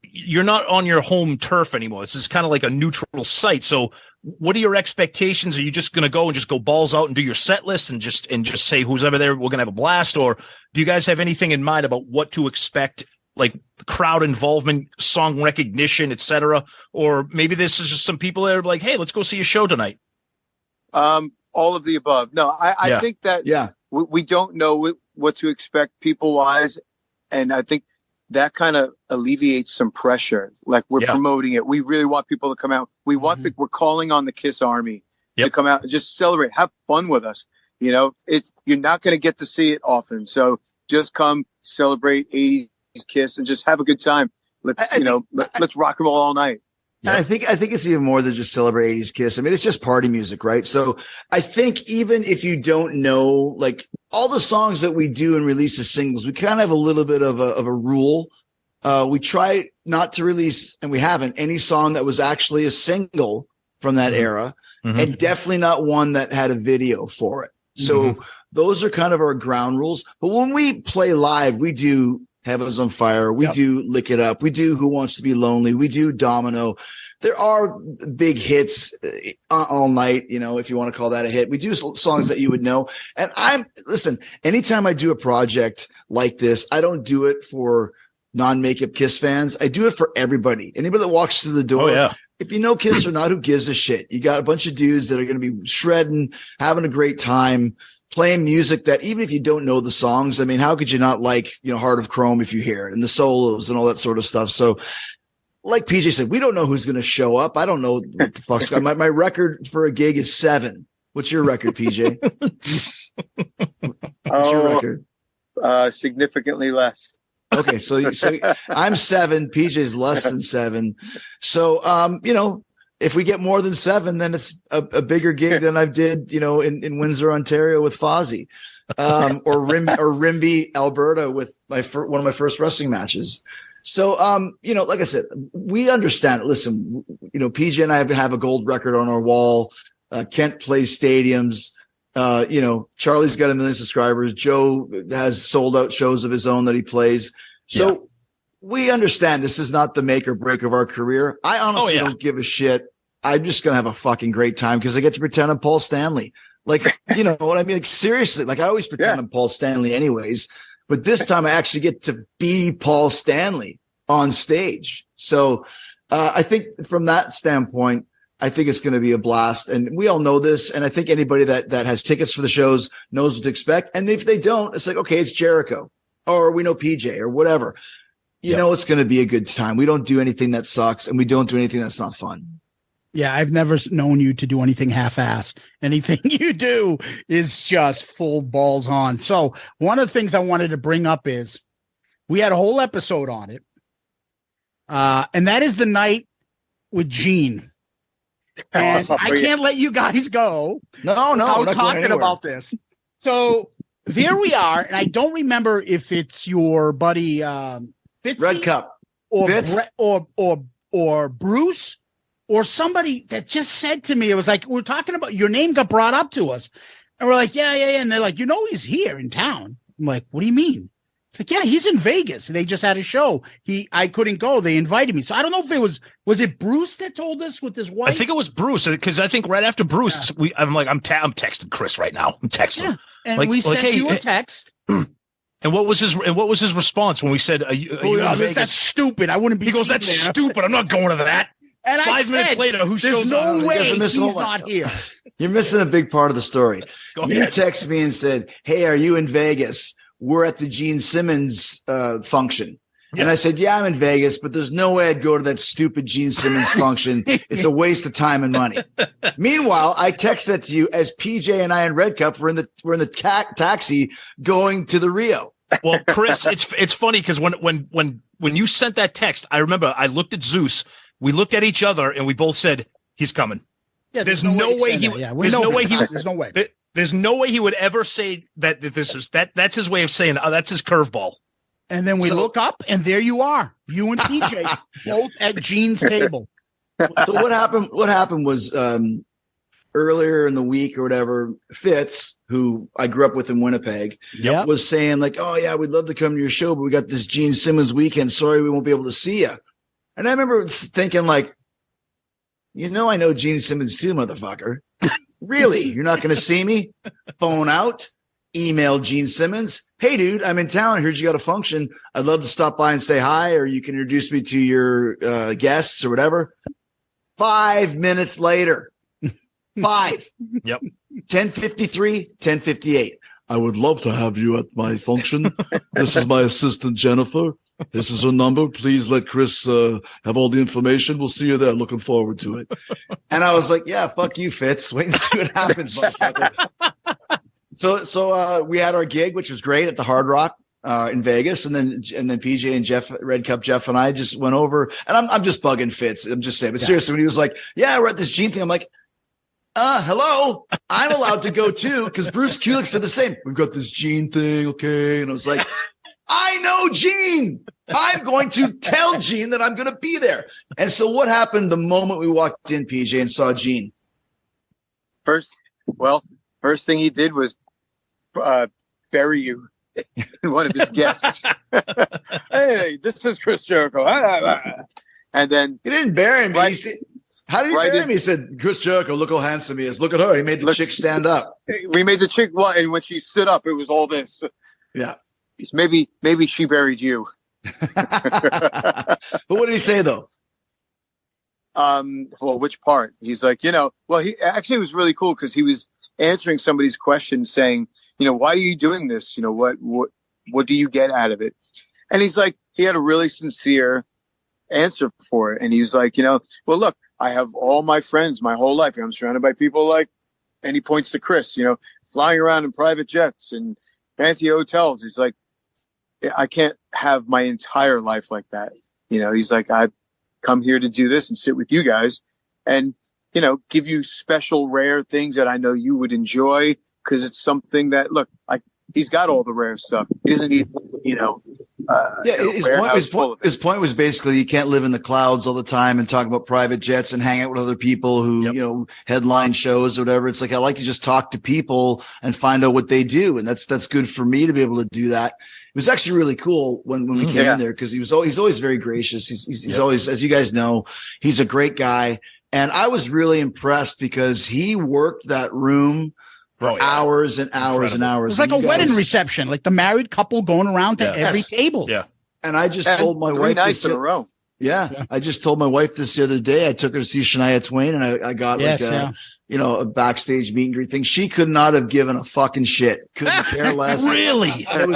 you're not on your home turf anymore. This is kind of like a neutral site. So what are your expectations? Are you just going to go and just go balls out and do your set list and just say who's ever there, we're going to have a blast? Or do you guys have anything in mind about what to expect, like crowd involvement, song recognition, etc.? Or maybe this is just some people that are like, hey, let's go see a show tonight. All of the above. No, I think that we don't know what to expect people wise. And I think that kind of alleviates some pressure. Like we're promoting it. We really want people to come out. We want we're calling on the Kiss Army to come out and just celebrate, have fun with us. You're not going to get to see it often. So just come celebrate 80s Kiss and just have a good time. Let's rock and roll all night. And I think it's even more than just celebrate 80s Kiss. I mean, it's just party music, right? So I think even if you don't know, like all the songs that we do and release as singles, we kind of have a little bit of a rule. We try not to release, and we haven't, any song that was actually a single from that era, and definitely not one that had a video for it. So those are kind of our ground rules. But when we play live, we do Heaven's on Fire. We do Lick It Up. We do Who Wants to Be Lonely. We do Domino. There are big hits all night, if you want to call that a hit. We do songs that you would know. And listen, anytime I do a project like this, I don't do it for non-makeup Kiss fans. I do it for everybody. Anybody that walks through the door. If you know Kiss or not, who gives a shit? You got a bunch of dudes that are going to be shredding, having a great time, playing music that even if you don't know the songs, I mean, how could you not like, Heart of Chrome if you hear it and the solos and all that sort of stuff. So like PJ said, we don't know who's going to show up. I don't know what the fuck's going on. My record for a gig is 7. What's your record, PJ? What's your record? Significantly less. Okay. So I'm 7. PJ's less than 7. So, if we get more than 7, then it's a bigger gig than I did, in Windsor, Ontario with Fozzy, or Rimbey, Alberta with one of my first wrestling matches. So, like I said, we understand it. Listen, PJ and I have a gold record on our wall. Kent plays stadiums. Charlie's got 1 million subscribers. Joe has sold out shows of his own that he plays. So we understand this is not the make or break of our career. I honestly don't give a shit. I'm just going to have a fucking great time because I get to pretend I'm Paul Stanley. Like, you know what I mean? Like, seriously, like I always pretend I'm Paul Stanley anyways, but this time I actually get to be Paul Stanley on stage. So, I think from that standpoint, I think it's going to be a blast. And we all know this. And I think anybody that has tickets for the shows knows what to expect. And if they don't, it's like, okay, it's Jericho. or we know PJ or whatever, you know it's going to be a good time. We don't do anything that sucks, and we don't do anything that's not fun. Yeah, I've never known you to do anything half-ass. Anything you do is just full balls on. So one of the things I wanted to bring up is we had a whole episode on it, and that is the night with Gene. And I can't let you guys go. No, without talking about this. So there we are, and I don't remember if it's your buddy Fitzy, Red Cup or Fitz? or Bruce or somebody that just said to me, it was like, we're talking about your name got brought up to us, and we're like, yeah, and they're like, he's here in town. I'm like, what do you mean? It's like, yeah, he's in Vegas. They just had a show. I couldn't go. They invited me. So I don't know if it was it Bruce that told us with his wife? I think it was Bruce, because I think right after Bruce, I'm texting Chris right now. I'm texting. Yeah. And we sent you a text. And what was his response when we said, are you in Vegas? That's stupid. I wouldn't be. He goes, that's stupid. I'm not going to that. And 5 minutes later, who shows up? There's no way he's not here. You're missing a big part of the story. You text me and said, hey, are you in Vegas? We're at the Gene Simmons function. Yeah. And I said, yeah, I'm in Vegas, but there's no way I'd go to that stupid Gene Simmons function. It's a waste of time and money. Meanwhile, I text that to you as PJ and I and Red Cup were in the taxi going to the Rio. Well, Chris, it's funny because when you sent that text, I remember I looked at Zeus. We looked at each other and we both said, he's coming. Yeah, there's no way he would ever say that that's his way of saying, oh, that's his curveball. And then we look up and there you are, you and PJ both at Gene's table. So what happened was earlier in the week or whatever, Fitz, who I grew up with in Winnipeg, was saying like, oh yeah, we'd love to come to your show, but we got this Gene Simmons weekend. Sorry, we won't be able to see you. And I remember thinking like, I know Gene Simmons too, motherfucker. Really? You're not going to see me? Phone out, email Gene Simmons. Hey, dude, I'm in town. I heard you got a function. I'd love to stop by and say hi, or you can introduce me to your guests or whatever. 5 minutes later. 5. Yep. 10:53, 10:58. I would love to have you at my function. This is my assistant, Jennifer. This is her number. Please let Chris have all the information. We'll see you there. Looking forward to it. And I was like, yeah, fuck you, Fitz. Wait and see what happens, motherfucker. So we had our gig, which was great at the Hard Rock in Vegas. And then PJ and Jeff, Red Cup Jeff and I just went over, and I'm just bugging Fitz. I'm just saying, but seriously, when he was like, yeah, we're at this Gene thing, I'm like, hello, I'm allowed to go too. Cause Bruce Kulick said the same. We've got this Gene thing. Okay. And I was like, I know Gene. I'm going to tell Gene that I'm going to be there. And so what happened the moment we walked in, PJ, and saw Gene? First thing he did was bury you in one of his guests. Hey, this is Chris Jericho. And then he didn't bury me. How did he bury me? He said, Chris Jericho, look how handsome he is. Look at her. He made the chick stand up. We made the chick, and when she stood up, it was all this. Yeah. Maybe she buried you. But what did he say though? Well, which part? He's like, he actually was really cool because he was answering somebody's question saying, why are you doing this? What do you get out of it? And he's like, he had a really sincere answer for it. And he's like, well, look, I have all my friends my whole life. I'm surrounded by people like, and he points to Chris, flying around in private jets and fancy hotels. He's like, I can't have my entire life like that. He's like, I've come here to do this and sit with you guys and, give you special rare things that I know you would enjoy. Cause it's something that, look, he's got all the rare stuff. He doesn't need, his point was basically you can't live in the clouds all the time and talk about private jets and hang out with other people who, headline shows or whatever. It's like, I like to just talk to people and find out what they do. And that's good for me to be able to do that. It was actually really cool when we came in there because he's always very gracious. He's always, as you guys know, he's a great guy. And I was really impressed because he worked that room for hours and hours and hours. It was like a wedding reception, like the married couple going around to every table. Yeah. And I just told my wife nights in a row. Yeah. I just told my wife this the other day. I took her to see Shania Twain, and I got a backstage meet and greet thing. She could not have given a fucking shit. Couldn't care less. Really? And it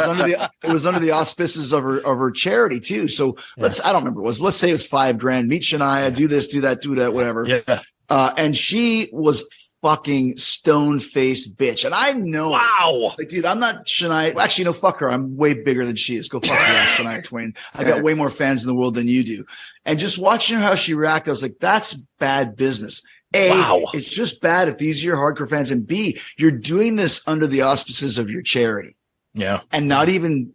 was under the auspices of her charity too. So I don't remember what it was. Let's say it was $5,000. Meet Shania, do this, do that, whatever. Yeah. And she was fucking stone-faced bitch. And I know, wow, like, dude, I'm not Shania. Actually, no, fuck her. I'm way bigger than she is. Go fuck your ass, Shania Twain. I got way more fans in the world than you do. And just watching how she reacted, I was like, that's bad business. It's just bad if these are your hardcore fans. And B, you're doing this under the auspices of your charity. Yeah. And not even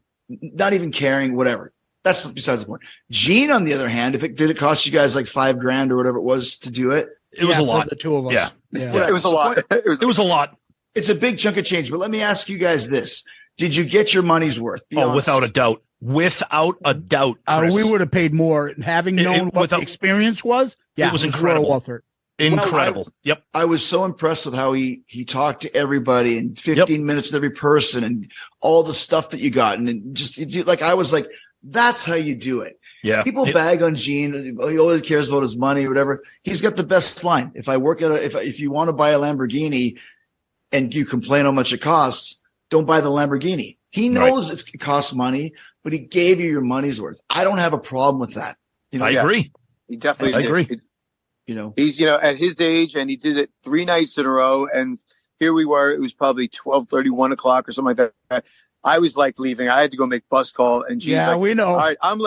caring, whatever. That's besides the point. Gene, on the other hand, did it cost you guys like $5,000 or whatever it was to do it? It was a lot. For the two of us. Yeah. It was a lot. It was a lot. It's a big chunk of change. But let me ask you guys this. Did you get your money's worth? Be honest. Without a doubt. Without a doubt. Chris. We would have paid more. Having known what the experience was, it was incredible. Well, incredible. Yep. I was so impressed with how he talked to everybody in 15 minutes with every person and all the stuff that you got. And just like, I was like, that's how you do it. Yeah. People bag on Gene. He always cares about his money or whatever. He's got the best line. If I work at if you want to buy a Lamborghini and you complain how much it costs, don't buy the Lamborghini. He knows it costs money, but he gave you your money's worth. I don't have a problem with that. I agree. He definitely did. Agree. He's, at his age, and he did it 3 nights in a row. And here we were. It was probably 12:30, 1 o'clock or something like that. I was like leaving. I had to go make bus call, and Gene's like, we know. All right, I'm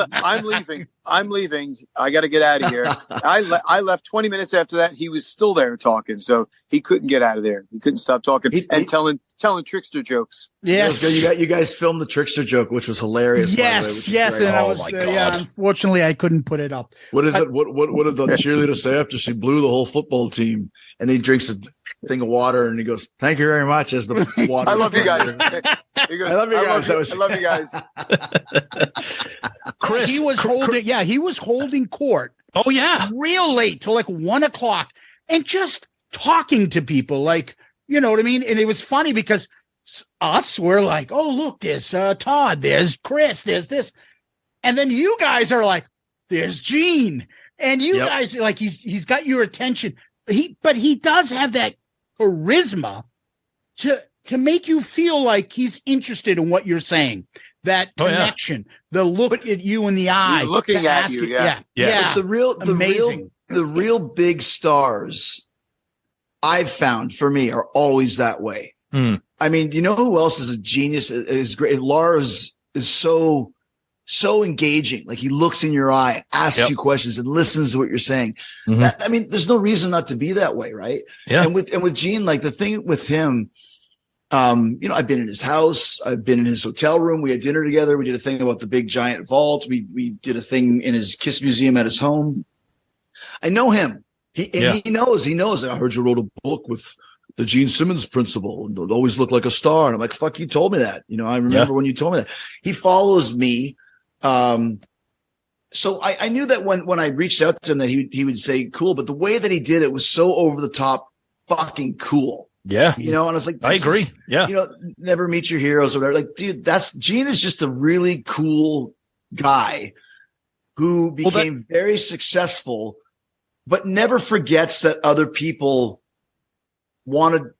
leaving. I'm leaving. I got to get out of here. I left 20 minutes after that. He was still there talking, so he couldn't get out of there. He couldn't stop talking and telling Trixter jokes. Yes, you guys filmed the Trixter joke, which was hilarious. Yes, and I was. Unfortunately, I couldn't put it up. What is it? What did the cheerleader say after she blew the whole football team? And he drinks a thing of water, and he goes, "Thank you very much." As the water, I love you guys. He goes, I love you guys. I love you guys. Chris, he was holding. Yeah, he was holding court. Oh yeah, real late till like 1 o'clock, and just talking to people, like, you know what I mean. And it was funny because we're like, "Oh, look, there's Todd, there's Chris, there's this," and then you guys are like, "There's Gene," and you guys like he's got your attention. But he does have that charisma to make you feel like he's interested in what you're saying. That connection, the look at you in the eye, he's looking at you. Yeah. But the real big stars I've found for me are always that way. I mean, you know who else is a genius? Is great. Lars is so engaging. Like, he looks in your eye, asks you questions, and listens to what you're saying. I mean, there's no reason not to be that way, right? Yeah. And with Gene, like, the thing with him, I've been in his house, I've been in his hotel room. We had dinner together. We did a thing about the big giant vault. We did a thing in his Kiss Museum at his home. I know him. He knows. I heard you wrote a book with the Gene Simmons principle, and always look like a star. And I'm like, fuck, you told me that. I remember when you told me that. He follows me. So I knew that when I reached out to him that he would say cool, but the way that he did it was so over the top fucking cool. Yeah. And I was like, I agree. Never meet your heroes or whatever. Like, dude, Gene is just a really cool guy who became very successful, but never forgets that other people want to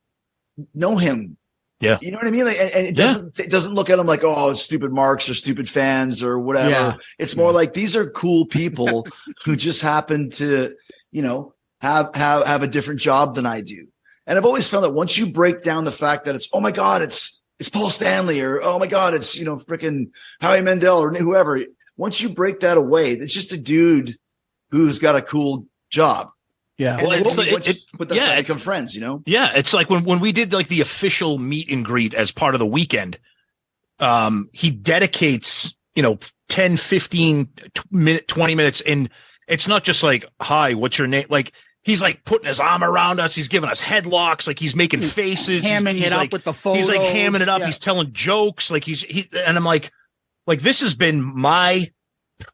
know him. Yeah. You know what I mean? Like, and it doesn't look at them like, oh, stupid marks or stupid fans or whatever. Yeah. It's more like, these are cool people who just happen to, have a different job than I do. And I've always found that once you break down the fact that it's, oh my God, it's Paul Stanley, or, oh my God, it's, freaking Howie Mandel or whoever. Once you break that away, it's just a dude who's got a cool job. Yeah. Well, become friends, Yeah. It's like when we did like the official meet and greet as part of the weekend, he dedicates, 10, 15 20 minutes. And it's not just like, hi, what's your name? Like, he's like putting his arm around us. He's giving us headlocks. Like, he's making faces. Hamming it up with the photos. He's like hamming it up. Yeah. He's telling jokes. Like and I'm like, this has been my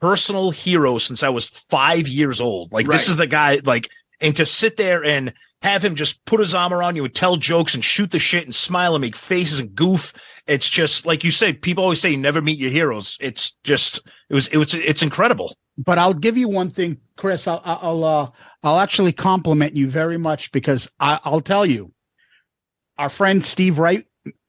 personal hero since I was 5 years old. Like, This is the guy, like, and to sit there and have him just put his arm around you and tell jokes and shoot the shit and smile and make faces and goof. It's just like you say, people always say you never meet your heroes. It's incredible. But I'll give you one thing, Chris. I'll actually compliment you very much, because I'll tell you, our friend Steve Wright,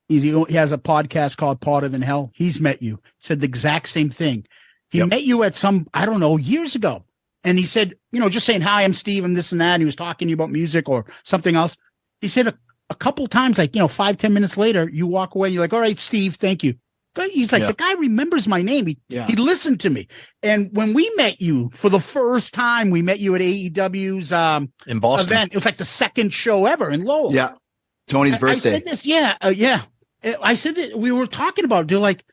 he has a podcast called Parra Than Hell. He's met you, said the exact same thing. He met you at some, I don't know, years ago. And he said, just saying, hi, I'm Steve, and this and that. And he was talking to you about music or something else. He said a couple times, 5-10 minutes later, you walk away and you're like, all right, Steve, thank you. He's like, the guy remembers my name. He listened to me. And when we met you for the first time, we met you at AEW's in Boston event. It was like the second show ever in Lowell. Yeah. Tony's birthday. I said this. I said that we were talking about it. They're like,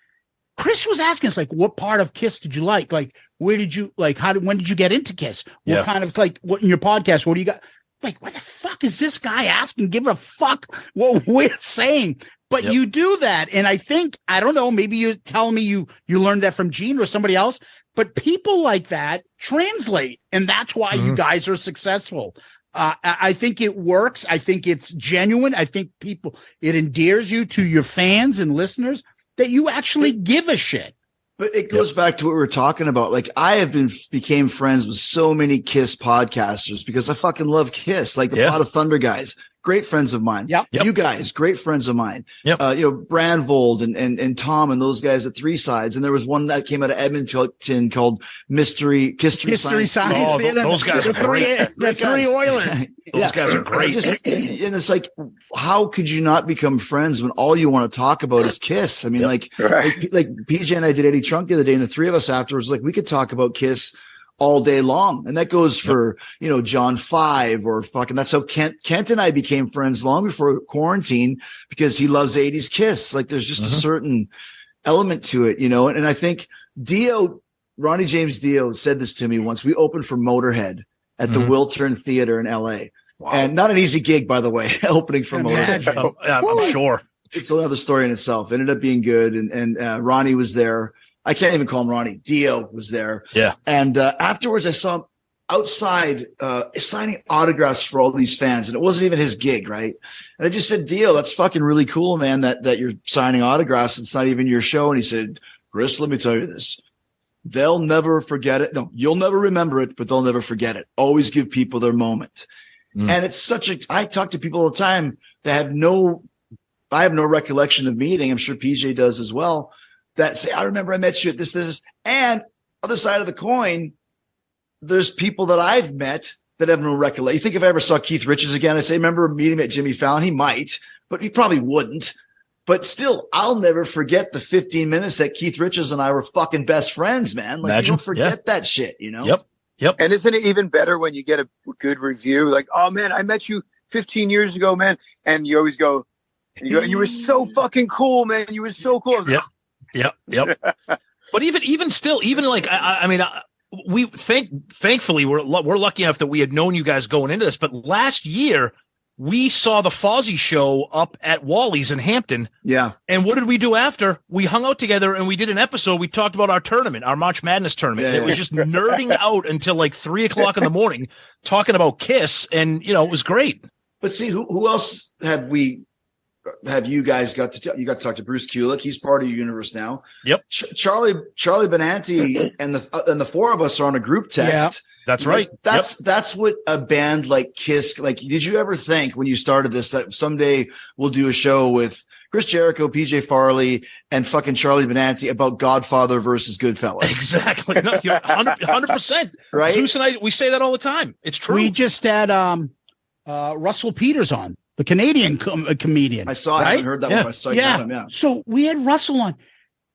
Chris was asking us, like, what part of Kiss did you like? Like, where did you like? When did you get into Kiss? What kind of what in your podcast? What do you got? Like, what the fuck is this guy asking? Give a fuck what we're saying. But you do that, and I think, I don't know, maybe you're telling me you learned that from Gene or somebody else. But people like that translate, and that's why you guys are successful. I think it works. I think it's genuine. I think it endears you to your fans and listeners that you actually give a shit. But it goes back to what we were talking about. Like, I became friends with so many Kiss podcasters because I fucking love Kiss. Like the Pot of Thunder guys, great friends of mine. You guys, great friends of mine. Brandvold and Tom and those guys at Three Sides. And there was one that came out of Edmonton called History Science. Oh, those guys are great. The three Oilers. Those guys are great. And it's like, how could you not become friends when all you want to talk about is Kiss? I mean, like PJ and I did Eddie Trunk the other day, and the three of us afterwards, like, we could talk about Kiss all day long. And that goes for, John 5 or fucking, that's how Kent and I became friends long before Kuarantine, because he loves 80s Kiss. Like, there's just a certain element to it, and I think Ronnie James Dio said this to me once. We opened for Motorhead at the Wiltern Theater in LA. Wow. And not an easy gig, by the way, opening for Motorhead. I'm sure. It's another story in itself. It ended up being good. And Ronnie was there. I can't even call him Ronnie. Dio was there. Yeah. And afterwards I saw him outside signing autographs for all these fans. And it wasn't even his gig, right? And I just said, Dio, that's fucking really cool, man, that you're signing autographs. It's not even your show. And he said, Chris, let me tell you this. They'll never forget it. No, you'll never remember it, but they'll never forget it. Always give people their moment. And it's I talk to people all the time that I have no recollection of meeting. I'm sure PJ does as well, that say, I remember I met you at this. And other side of the coin, there's people that I've met that have no recollection. You think if I ever saw Keith Richards again, I say, remember meeting him at Jimmy Fallon? He might, but he probably wouldn't. But still, I'll never forget the 15 minutes that Keith Richards and I were fucking best friends, man. Like, you don't forget that shit, Yep. And isn't it even better when you get a good review? Like, oh man, I met you 15 years ago, man. And you always go, you were so fucking cool, man. You were so cool. Yep. But even still, like, I mean, we thankfully we're lucky enough that we had known you guys going into this. But last year we saw the Fozzy show up at Wally's in Hampton. Yeah. And what did we do after? We hung out together and we did an episode. We talked about our tournament, our March Madness tournament. It was just nerding out until like 3 o'clock in the morning, talking about Kiss. And, it was great. But see, who else have you guys got to talk to? Bruce Kulick. He's part of your universe now. Yep. Charlie Benanti and the four of us are on a group text. Yeah. That's right. That's what a band like Kiss, like, did you ever think when you started this that someday we'll do a show with Chris Jericho, PJ Farley, and fucking Charlie Benanti about Godfather versus Goodfellas? Exactly. No, you're 100%. Right? Zeus and I, we say that all the time. It's true. We just had Russell Peters on, the Canadian comedian. I saw. I haven't heard that one. I saw him. Yeah. So we had Russell on.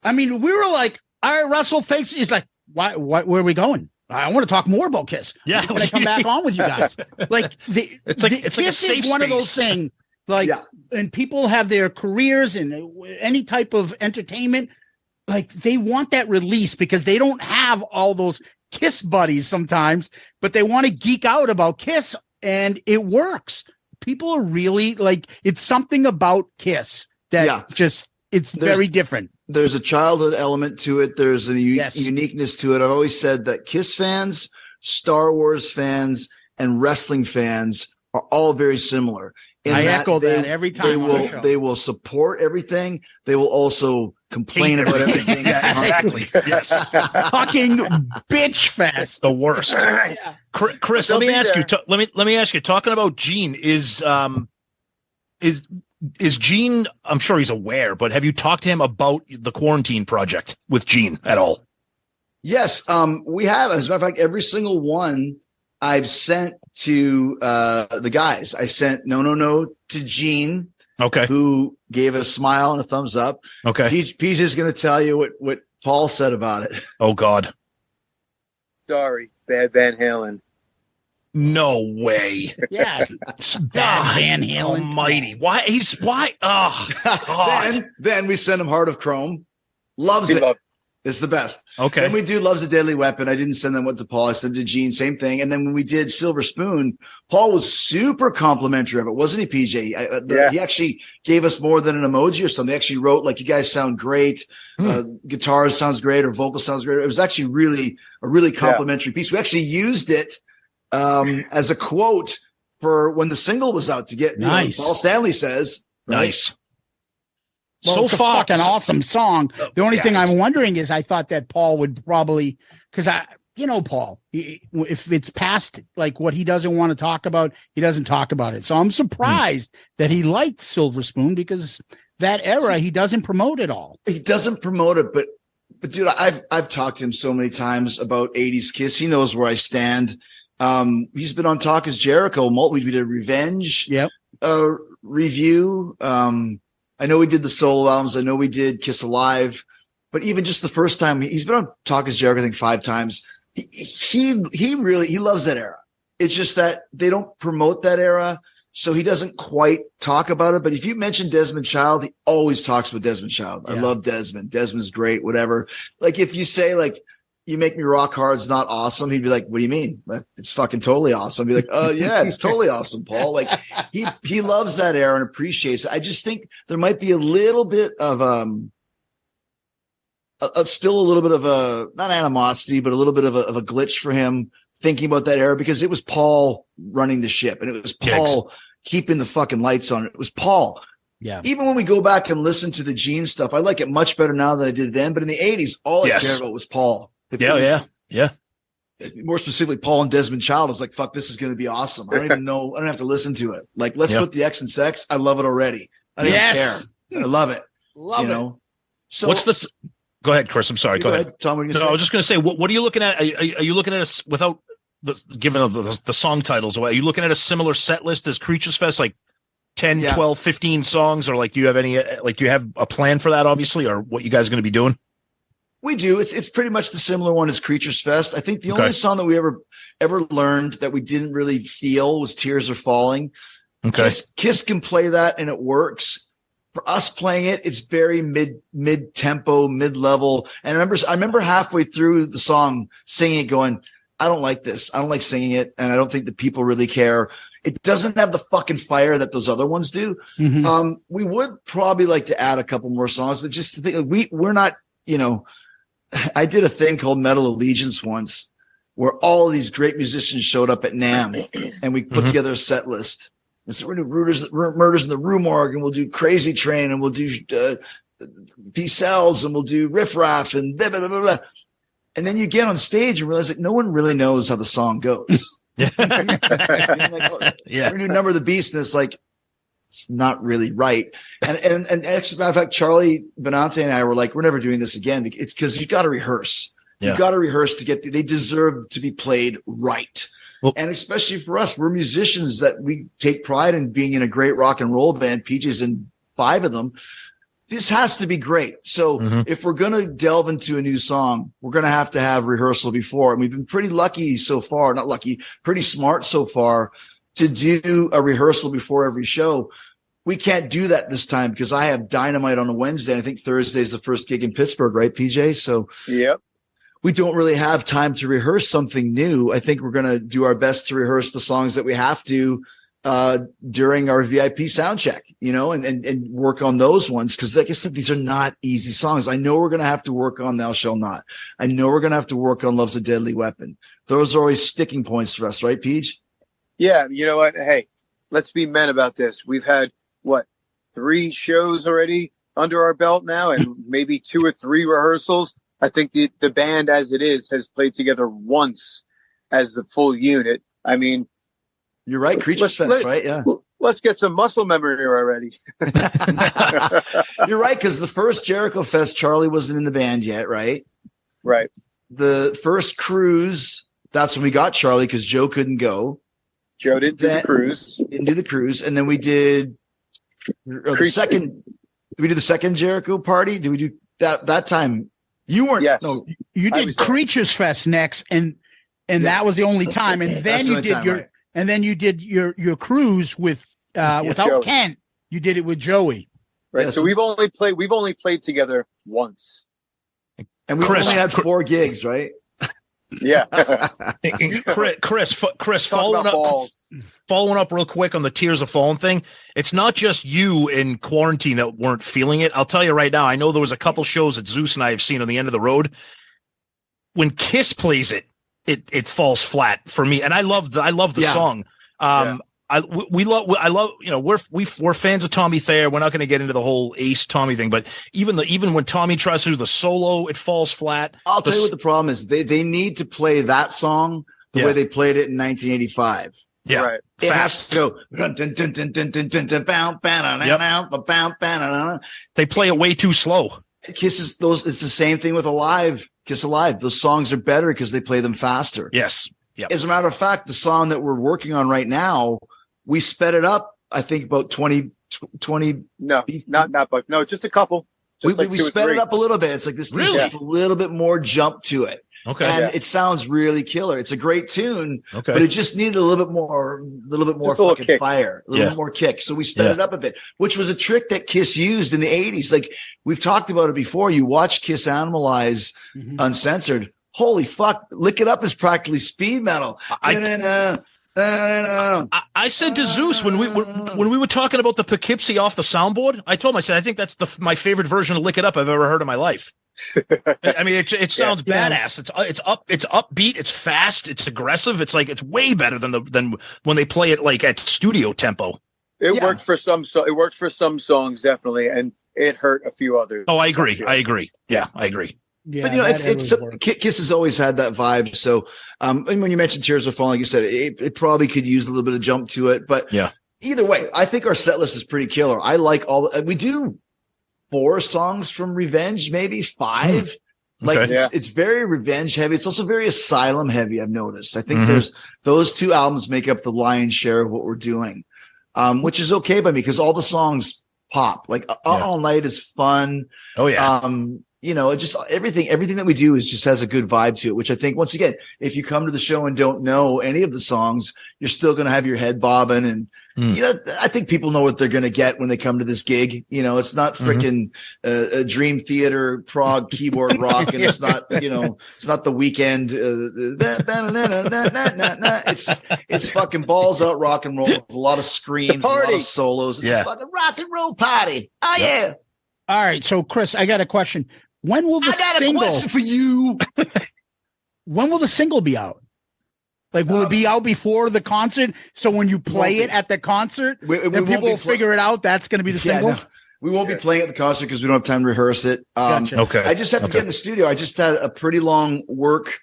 I mean, we were like, all right, Russell, thanks. He's like, why? Where are we going? I want to talk more about Kiss. Yeah, when I come back on with you guys, like it's like a safe is one space. of those things. Like, and people have their careers and any type of entertainment. Like, they want that release because they don't have all those Kiss buddies sometimes, but they want to geek out about Kiss, and it works. People are really like, it's something about Kiss that it's very different. There's a childhood element to it. There's a uniqueness to it. I've always said that Kiss fans, Star Wars fans, and wrestling fans are all very similar. I echo that every time. They will support everything. They will also complain about everything. Yeah, exactly. Yes. Fucking bitch fest. The worst. Chris, let me ask you. Let me ask you. Talking about Gene, is Gene? I'm sure he's aware, but have you talked to him about the Kuarantine project with Gene at all? Yes, we have. As a matter of fact, every single one I've sent to the guys. I sent No to Gene. Okay. Who gave it a smile and a thumbs up. Okay. PJ is going to tell you what Paul said about it. Oh God. Sorry, bad Van Halen. No way. Yeah. Bad Van Halen. Almighty. Why? Oh. Then we send him Heart of Chrome. Loves it. It's the best. Okay. Then we do Love's a Deadly Weapon. I didn't send them one to Paul. I sent them to Gene. Same thing. And then when we did Silver Spoon, Paul was super complimentary of it, wasn't he, PJ? He actually gave us more than an emoji or something. They actually wrote, like, you guys sound great. Guitar sounds great, or vocal sounds great. It was actually a really complimentary piece. We actually used it as a quote for when the single was out to get, nice. Paul Stanley says. Right? Nice. Well, so it's far, a fucking awesome song. The only thing I'm wondering is, I thought that Paul would probably, because Paul, if it's past like what he doesn't want to talk about, he doesn't talk about it. So I'm surprised that he liked Silver Spoon, because that era he doesn't promote it all. He doesn't promote it, but dude, I've talked to him so many times about 80s Kiss. He knows where I stand. He's been on Talk is Jericho. We did a Revenge review. I know we did the solo albums. I know we did Kiss Alive, but even just the first time, he's been on Talk is Jericho, I think 5 times. He loves that era. It's just that they don't promote that era, so he doesn't quite talk about it. But if you mention Desmond Child, he always talks about Desmond Child. Yeah. I love Desmond. Desmond's great, whatever. Like, if you say, like, You Make Me Rock Hard's not awesome, he'd be like, what do you mean? It's fucking totally awesome. I'd be like, yeah, it's totally awesome, Paul. Like, he loves that era and appreciates it. I just think there might be a little bit of still a little bit of a, not animosity, but a little bit of a glitch for him thinking about that era, because it was Paul running the ship, and it was Paul keeping the fucking lights on. It was Paul. Yeah. Even when we go back and listen to the Gene stuff, I like it much better now than I did then. But in the 80s, all I cared about was Paul. Yeah. More specifically, Paul and Desmond Child is like, fuck, this is going to be awesome. I don't even know. I don't have to listen to it. Like, let's put the X in sex. I love it already. I don't even care. I love it. Love it. So what's this? Go ahead, Chris. I'm sorry. Go ahead. Tom, what are you I was just going to say, what are you looking at? Are you looking at us without giving the song titles away? Are you looking at a similar set list as Creatures Fest, like 10, 12, 15 songs, or like, do you have any, do you have a plan for that, obviously, or what you guys are going to be doing? We do. It's pretty much the similar one as Creatures Fest. I think the only song that we ever learned that we didn't really feel was Tears Are Falling. Okay. Kiss can play that and it works. For us playing it, it's very mid tempo, mid level. And I remember halfway through the song singing it, going, I don't like this. I don't like singing it, and I don't think that people really care. It doesn't have the fucking fire that those other ones do. Mm-hmm. We would probably like to add a couple more songs, but just to think, we're not, I did a thing called Metal Allegiance once, where all of these great musicians showed up at NAMM, and we put together a set list. And so we're going to do Murders in the Rue Morgue, and we'll do Crazy Train, and we'll do P-Cells, and we'll do Riff Raff, and blah, blah, blah, blah. And then you get on stage and realize that no one really knows how the song goes. We're going to do Number of the Beast, and it's like, it's not really right. And actually, matter of fact, Charlie Benante and I were like, we're never doing this again. It's because you've got to rehearse. You've got to rehearse to get, they deserve to be played right. Well, and especially for us, we're musicians that we take pride in being in a great rock and roll band. PJ's in 5 of them. This has to be great. So if we're going to delve into a new song, we're going to have rehearsal before. And we've been pretty lucky so far, not lucky, pretty smart so far to do a rehearsal before every show. We can't do that this time because I have Dynamite on a Wednesday. And I think Thursday is the first gig in Pittsburgh, right, PJ? So we don't really have time to rehearse something new. I think we're going to do our best to rehearse the songs that we have to during our VIP sound check, and work on those ones. Cause like I said, these are not easy songs. I know we're going to have to work on Thou Shall Not. I know we're going to have to work on Love's a Deadly Weapon. Those are always sticking points for us, right, Peach? Yeah. You know what? Hey, let's be men about this. We've had, 3 shows already under our belt now, and maybe 2 or 3 rehearsals. I think the band as it is has played together once as the full unit. I mean, you're right. Creatures Fest, right? Yeah. Let's get some muscle memory here already. You're right, because the first Jericho Fest, Charlie wasn't in the band yet, right? Right. The first cruise, that's when we got Charlie because Joe couldn't go. Joe didn't do the cruise. Didn't do the cruise, and then we did the second. Did we do the second Jericho party? Did we do that time? You weren't. Yes. No, You did Creatures Fest next, and that was the only time. And then you did and then you did your cruise with without Joey. Kent. You did it with Joey. Right. Yes. So we've only played together once. and we only had 4 gigs, right? Yeah. Chris, Talk about balls. following up real quick on the Tears of Fallen thing. It's not just you in quarantine that weren't feeling it. I'll tell you right now. I know there was a couple shows that Zeus and I have seen on the end of the road. When Kiss plays it falls flat for me. And I love the song. I love, we're fans of Tommy Thayer. We're not going to get into the whole Ace Tommy thing, but even when Tommy tries to do the solo, it falls flat. I'll tell you what the problem is. They need to play that song the way they played it in 1985. Yeah. Right. It has to go. They play it way too slow. It's the same thing with Kiss Alive. Those songs are better because they play them faster. Yes. Yep. As a matter of fact, the song that we're working on right now, we sped it up, I think about 20. No, no, just a couple. We sped it up a little bit. It's like this needs just a little bit more jump to it. Okay. And it sounds really killer. It's a great tune, okay, but it just needed a little bit more fucking kick. fire, a little bit more kick. So we sped it up a bit, which was a trick that Kiss used in the 80s. Like we've talked about it before. You watch Kiss Animalize Uncensored. Holy fuck. Lick It Up is practically speed metal. I said to Zeus when we were talking about the Poughkeepsie off the soundboard, I told him, I said, I think that's my favorite version of Lick It Up I've ever heard in my life. I mean, it sounds badass. It's upbeat. It's fast. It's aggressive. It's like, it's way better than when they play it like at studio tempo. It worked for some. It worked for some songs definitely, and it hurt a few others. Oh, I agree. Yeah, I agree. Yeah, but it's Kiss has always had that vibe. So, and when you mentioned Tears of Falling, like you said, it probably could use a little bit of jump to it. But either way, I think our set list is pretty killer. I like we do 4 songs from Revenge, maybe 5. It's very Revenge heavy. It's also very Asylum heavy. I've noticed. I think there's those 2 albums make up the lion's share of what we're doing, which is okay by me because all the songs pop. Like All Night is fun. Oh yeah. Just everything that we do just has a good vibe to it, which I think, once again, if you come to the show and don't know any of the songs, you're still going to have your head bobbing. And, I think people know what they're going to get when they come to this gig. It's not freaking a Dream Theater, prog keyboard rock. And it's not, it's not The Weekend. It's fucking balls out rock and roll. There's a lot of screams, a lot of solos. It's a fucking rock and roll party. Oh yeah. All right. So Chris, I got a question. When will the single? A question for you. When will the single be out? Like, will it be out before the concert? So when you play it at the concert, then people will figure it out. That's going to be the single. No, we won't be playing at the concert because we don't have time to rehearse it. Gotcha. Okay. I just have to get in the studio. I just had a pretty long work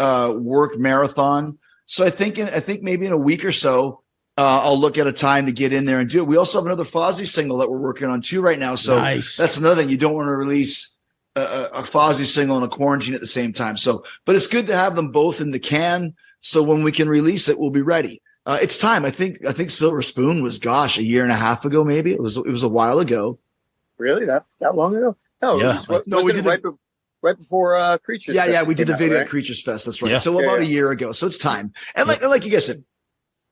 marathon. So I think maybe in a week or so, I'll look at a time to get in there and do it. We also have another Fozzy single that we're working on too right now. So that's another thing. You don't want to release a Fozzy single and a Quarantine at the same time. So, but it's good to have them both in the can. So when we can release it, we'll be ready. It's time. I think Silver Spoon was, a year and a half ago, maybe. It was a while ago. Really? That long ago? No. Yeah. We did right before Creatures. Yeah. We did the video at Creatures Fest. That's right. Yeah. So about a year ago. So it's time. And like you guys said,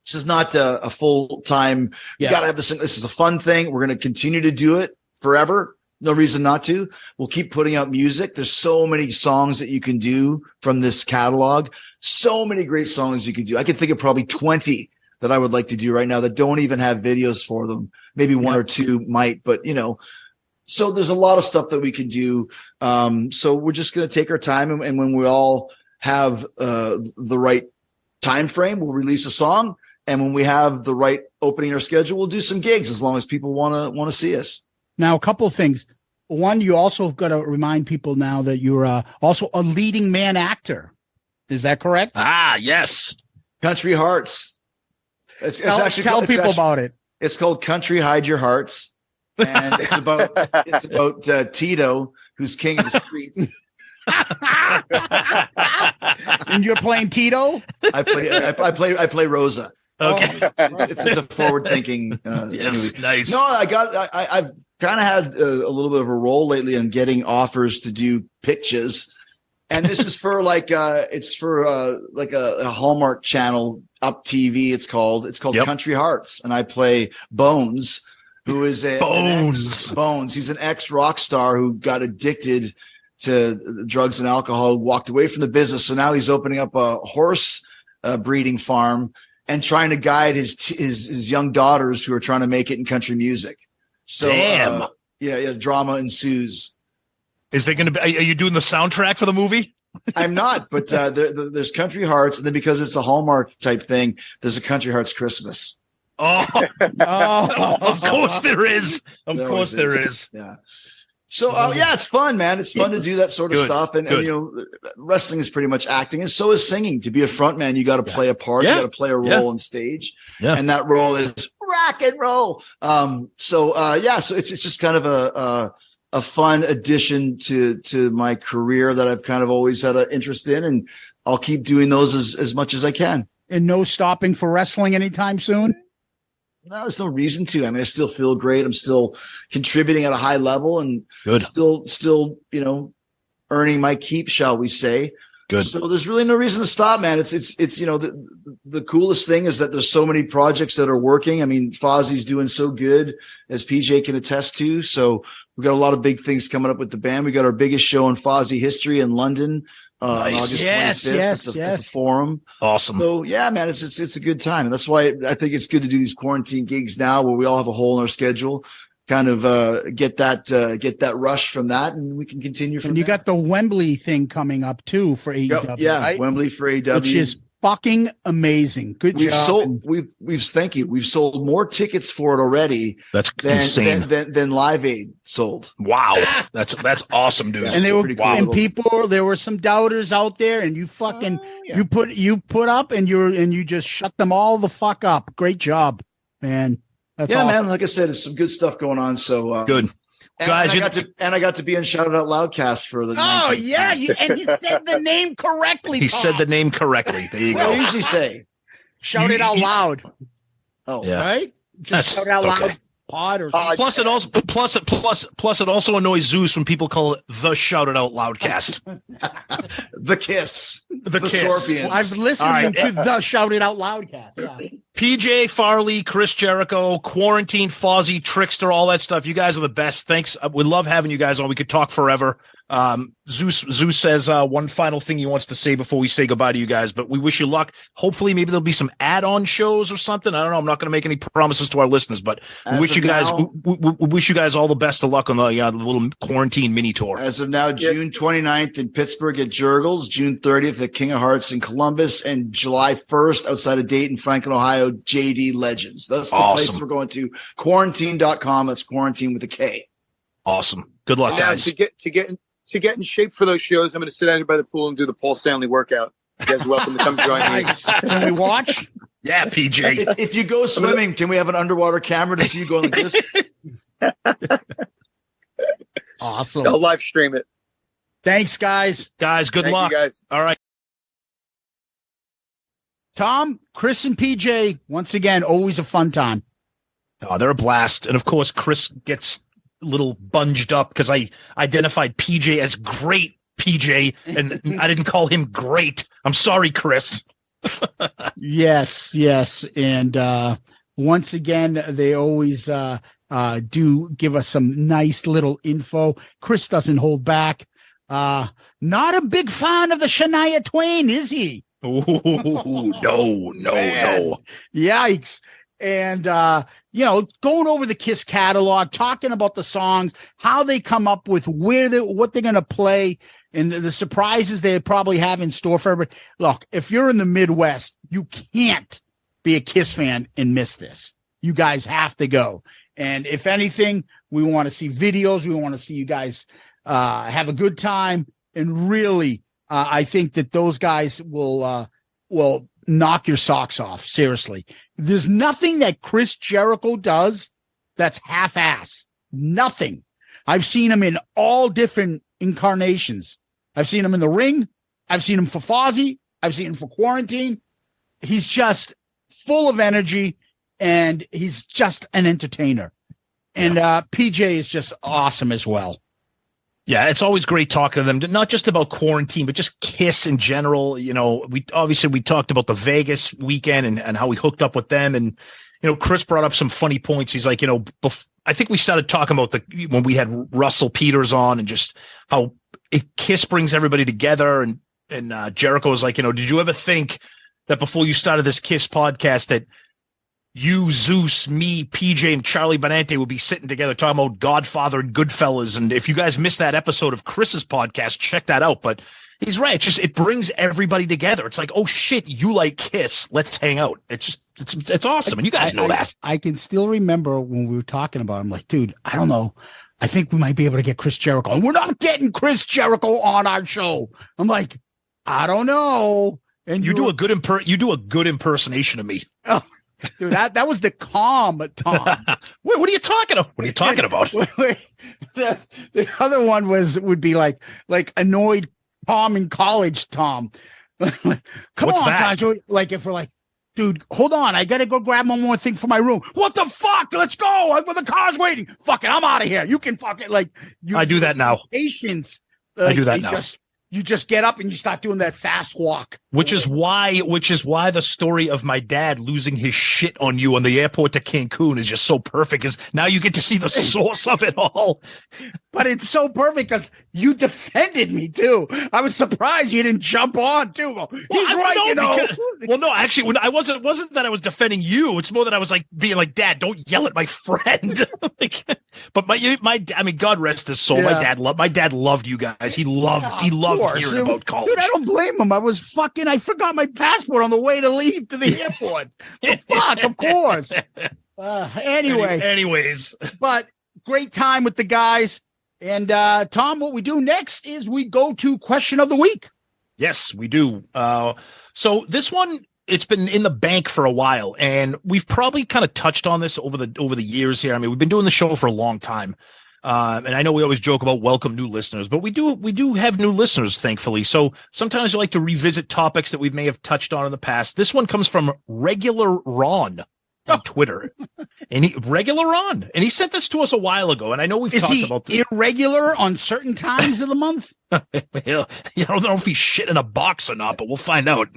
this is not a full time. You got to have this. This is a fun thing. We're going to continue to do it forever. No reason not to. We'll keep putting out music. There's so many songs that you can do from this catalog. So many great songs you can do. I can think of probably 20 that I would like to do right now that don't even have videos for them. Maybe 1 or 2 might, but so there's a lot of stuff that we can do. So we're just going to take our time. And when we all have the right time frame, we'll release a song. And when we have the right opening in our schedule, we'll do some gigs as long as people want to see us. Now, a couple of things. One, you also got to remind people now that you're also a leading man actor. Is that correct? Ah, yes. Country Hearts. Tell people about it. It's called Country Hide Your Hearts, and it's about Tito, who's king of the streets. And you're playing Tito? I play Rosa. Okay. It's a forward-thinking movie. Nice. No, I've kind of had a little bit of a role lately in getting offers to do pictures, and this is for like a Hallmark Channel Up TV. It's called Country Hearts, and I play Bones, who is Bones. He's an ex rock star who got addicted to drugs and alcohol, walked away from the business, so now he's opening up a horse breeding farm and trying to guide his young daughters who are trying to make it in country music. So, damn. Drama ensues. Is there going to be? Are you doing the soundtrack for the movie? I'm not, but there's Country Hearts, and then because it's a Hallmark type thing, there's a Country Hearts Christmas. Oh, of course there is. Of course there is. Yeah. So it's fun, man. It's fun to do that sort of stuff, and wrestling is pretty much acting, and so is singing. To be a front man, you got to play a part, you got to play a role on stage, and that role is rock and roll. So it's just kind of a fun addition to my career that I've kind of always had an interest in, and I'll keep doing those as much as I can. And no stopping for wrestling anytime soon? No, there's no reason to. I mean, I still feel great. I'm still contributing at a high level and still, earning my keep, shall we say. Good. So there's really no reason to stop, man. It's the coolest thing is that there's so many projects that are working. I mean, Fozzy's doing so good, as PJ can attest to. So we got a lot of big things coming up with the band. We got our biggest show in Fozzy history in London. On August 25th at the Forum. Awesome. So yeah, man, it's a good time. And that's why I think it's good to do these quarantine gigs now where we all have a hole in our schedule, kind of get that rush from that, and we can continue from there. And you got the Wembley thing coming up too for AEW. Yeah, right? Wembley for AEW. Which is fucking amazing. Good job. Thank you. We've sold more tickets for it already. That's insane. Than Live Aid sold. Wow. That's awesome, dude. And there were some doubters out there, and you fucking you put up and you just shut them all the fuck up. Great job, man. That's awesome. Man. Like I said, it's some good stuff going on. So good. Guys, I got to be in Shout Out Loudcast for the. Oh yeah, and he said the name correctly. He said the name correctly. There you go. I usually say, "Shout it out loud." Oh, yeah. Right. Just shout it out loud. Pod or plus it also annoys Zeus when people call it the Shout It Out Loudcast. The Kiss. The Kiss. Scorpions. I've listened to the Shout It Out Loudcast. Yeah. PJ Farley, Chris Jericho, Kuarantine, Fozzy Trixter, all that stuff. You guys are the best. Thanks. We love having you guys on. We could talk forever. Zeus says one final thing he wants to say before we say goodbye to you guys, but we wish you luck. Hopefully maybe there'll be some add-on shows or something. I don't know. I'm not going to make any promises to our listeners, but we wish you guys all the best of luck on the little quarantine mini tour. As of now, June 29th in Pittsburgh at Jurgles, June 30th at King of Hearts in Columbus, and July 1st outside of Dayton, Franklin, Ohio, JD Legends. That's the place we're going to. Kuarantine.com. That's quarantine with a K. Awesome. Good luck, guys. To get in shape for those shows, I'm going to sit out by the pool and do the Paul Stanley workout. You guys are welcome to come join me. Can we watch? Yeah, PJ. If you go swimming, can we have an underwater camera to see you going like this? Awesome. I'll live stream it. Thanks, guys. Guys, good luck. You guys. All right. Tom, Chris, and PJ, once again, always a fun time. Oh, they're a blast. And of course, Chris gets a little bunged up because I identified PJ as great PJ, and I didn't call him great. I'm sorry, Chris. Yes. And once again, they always do give us some nice little info. Chris doesn't hold back. Not a big fan of the Shania Twain, is he? Ooh, no. Yikes. And, going over the Kiss catalog, talking about the songs, how they come up with what they're going to play, and the surprises they probably have in store for everybody. Look, if you're in the Midwest, you can't be a Kiss fan and miss this. You guys have to go. And if anything, we want to see videos. We want to see you guys have a good time. And really, I think that those guys will knock your socks off. Seriously. There's nothing that Chris Jericho does that's half-ass. Nothing. I've seen him in all different incarnations. I've seen him in the ring. I've seen him for Fozzy. I've seen him for Kuarantine. He's just full of energy, and he's just an entertainer. And PJ is just awesome as well. Yeah, it's always great talking to them, not just about Kuarantine, but just Kiss in general. You know, we talked about the Vegas weekend and how we hooked up with them. And, you know, Chris brought up some funny points. He's like, you know, I think we started talking about when we had Russell Peters on and just how Kiss brings everybody together. And Jericho was like, you know, did you ever think that before you started this Kiss podcast that you, Zeus, me, PJ, and Charlie Benante would be sitting together talking about Godfather and Goodfellas? And if you guys missed that episode of Chris's podcast, check that out. But he's right. It brings everybody together. It's like, oh shit, you like Kiss. Let's hang out. It's awesome. And you guys know that. I can still remember when we were talking about it. I'm like, dude, I don't know. I think we might be able to get Chris Jericho. And we're not getting Chris Jericho on our show. I'm like, I don't know. And you do a good impersonation of me. Oh, dude, that was the calm Tom. What are you talking about? What are you talking about? The other one would be like annoyed Tom in college Tom. Come What's on, that? guys. Like if we're like, dude, hold on, I gotta go grab one more thing for my room. What the fuck? Let's go. The car's waiting. Fuck it, I'm out of here. You can fuck it. I do that now. Patience. I do that now. You just get up and you start doing that fast walk. Which is why the story of my dad losing his shit on you on the airport to Cancun is just so perfect, because now you get to see the source of it all. But it's so perfect because you defended me too. I was surprised you didn't jump on too. He's right, you know. Well, no, actually, when it wasn't that I was defending you. It's more that I was like being like, Dad, don't yell at my friend. But I mean, God rest his soul. Yeah. My dad loved you guys. He loved hearing about college. Dude, I don't blame him. I forgot my passport on the way to leave to the airport. Fuck, of course. Anyways, but great time with the guys. And Tom, what we do next is we go to question of the week. Yes, we do. So this one, it's been in the bank for a while, and we've probably kind of touched on this over the years here. I mean, we've been doing the show for a long time. And I know we always joke about welcome new listeners, but we do have new listeners, thankfully. So sometimes we like to revisit topics that we may have touched on in the past. This one comes from Regular Ron on Twitter, and he sent this to us a while ago. And I know we've talked about this. Irregular on certain times of the month. Well, I don't know if he's shit in a box or not, but we'll find out.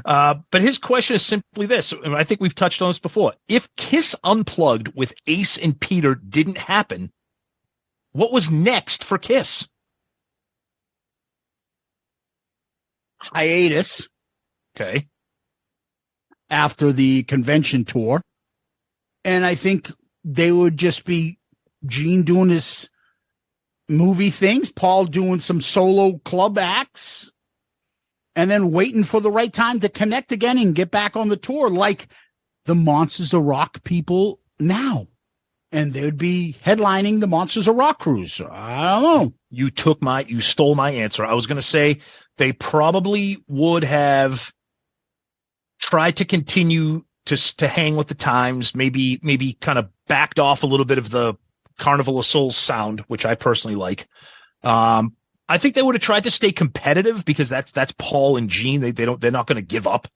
But his question is simply this. I think we've touched on this before. If Kiss Unplugged with Ace and Peter didn't happen, what was next for Kiss? Hiatus. Okay. After the convention tour. And I think they would just be Gene doing his movie things, Paul doing some solo club acts, and then waiting for the right time to connect again and get back on the tour like the Monsters of Rock people now. And they'd be headlining the Monsters of Rock cruise. I don't know. You stole my answer. I was going to say they probably would have tried to continue to hang with the times, maybe kind of backed off a little bit of the Carnival of Souls sound, which I personally like. I think they would have tried to stay competitive because that's Paul and Gene. They're not going to give up.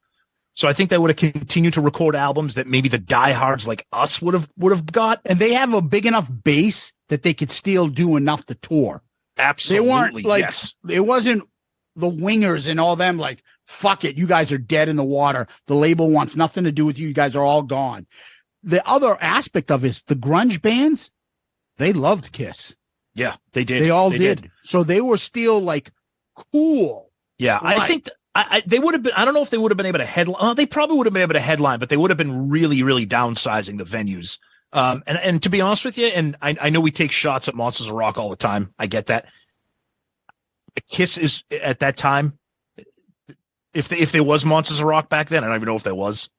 So I think they would have continued to record albums that maybe the diehards like us would have got. And they have a big enough base that they could still do enough to tour. Absolutely. They weren't like, yes. It wasn't the Wingers and all them like, fuck it, you guys are dead in the water. The label wants nothing to do with you. You guys are all gone. The other aspect of it is the grunge bands, they loved Kiss. Yeah, they did. They all did. So they were still like cool. Yeah, right. I think they would have been. I don't know if they would have been able to headline. They probably would have been able to headline, but they would have been really, really downsizing the venues. And to be honest with you, and I know we take shots at Monsters of Rock all the time. I get that. Kiss is at that time. If there was Monsters of Rock back then, I don't even know if there was.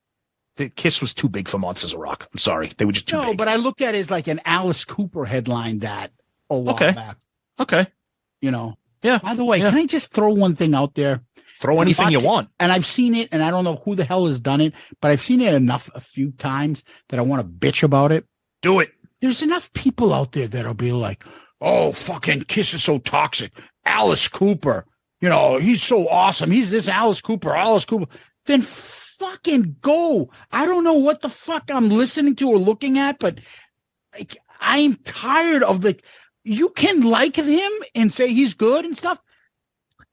The Kiss was too big for Monsters of Rock. I'm sorry. They were just too big. No, but I look at it as like an Alice Cooper headline that a while back. Okay. You know. Yeah. By the way, can I just throw one thing out there? Throw anything you want. And I've seen it, and I don't know who the hell has done it, but I've seen it a few times that I want to bitch about it. Do it. There's enough people out there that'll be like, oh, fucking Kiss is so toxic. Alice Cooper, you know, he's so awesome. He's this Alice Cooper. Then fucking go. I don't know what the fuck I'm listening to or looking at, but like, I'm tired of you can like him and say he's good and stuff.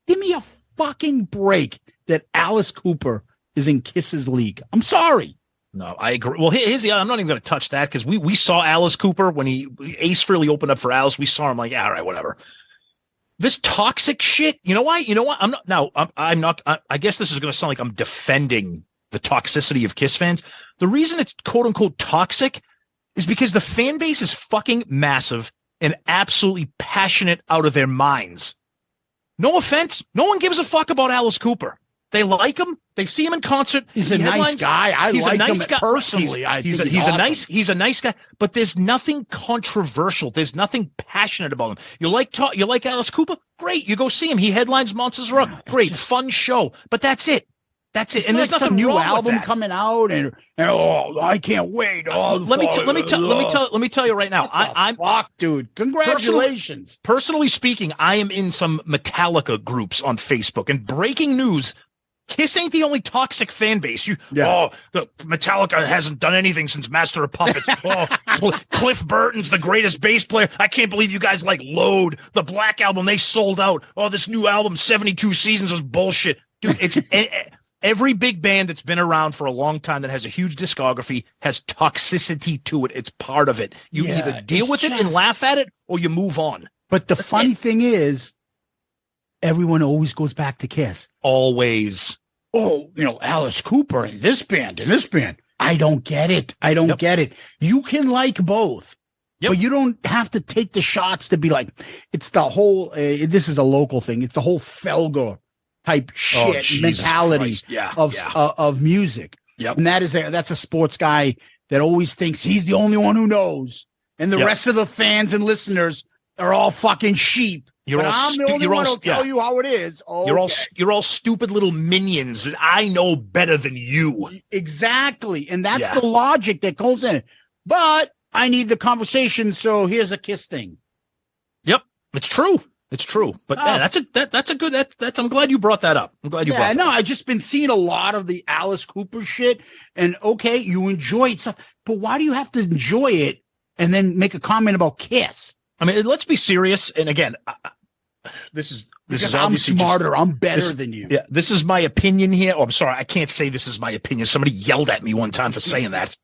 Give me a fucking break that Alice Cooper is in Kiss's league. I'm sorry. No, I agree. Well, here's the. I'm not even going to touch that because we saw Alice Cooper when Ace Frehley opened up for Alice. We saw him like, all right, whatever. This toxic shit. You know why? You know what? I'm not. Now I'm not. I guess this is going to sound like I'm defending the toxicity of Kiss fans. The reason it's quote unquote toxic is because the fan base is fucking massive and absolutely passionate out of their minds. No offense. No one gives a fuck about Alice Cooper. They like him. They see him in concert. He's a nice guy. He's like a nice him guy. Personally. He's a nice guy. But there's nothing controversial. There's nothing passionate about him. You like Alice Cooper? Great. You go see him. He headlines Monsters of Rock. Great, fun show. But that's it. That's it. And there's nothing new wrong album with that. coming out, and I can't wait. Let me tell you right now. I'm fuck, dude. Congratulations. Personally speaking, I am in some Metallica groups on Facebook, and breaking news. Kiss ain't the only toxic fan base. The Metallica hasn't done anything since Master of Puppets. Cliff Burton's the greatest bass player. I can't believe you guys like Load, the Black Album. They sold out. Oh, this new album, 72 Seasons, was bullshit. Dude, it's every big band that's been around for a long time that has a huge discography has toxicity to it. It's part of it. You either deal with it and laugh at it or you move on. But the funny thing is, everyone always goes back to Kiss. Always. Oh, Alice Cooper and this band. I don't get it. Get it. You can like both, but you don't have to take the shots to be like, it's the whole, this is a local thing. It's the whole Felger type shit mentality of music. Yep. And that's a sports guy that always thinks he's the only one who knows. And the rest of the fans and listeners are all fucking sheep. I'm the only one who'll tell you how it is. Okay. You're all stupid little minions. I know better than you. Exactly. And that's the logic that goes in it. But I need the conversation, so here's a Kiss thing. Yep. It's true. But that's a good I'm glad you brought that up. I've just been seeing a lot of the Alice Cooper shit, and okay, you enjoy it, but why do you have to enjoy it and then make a comment about Kiss? I mean, let's be serious. And again, this is I'm smarter. I'm better than you. Yeah, this is my opinion here. Oh, I'm sorry, I can't say this is my opinion. Somebody yelled at me one time for saying that.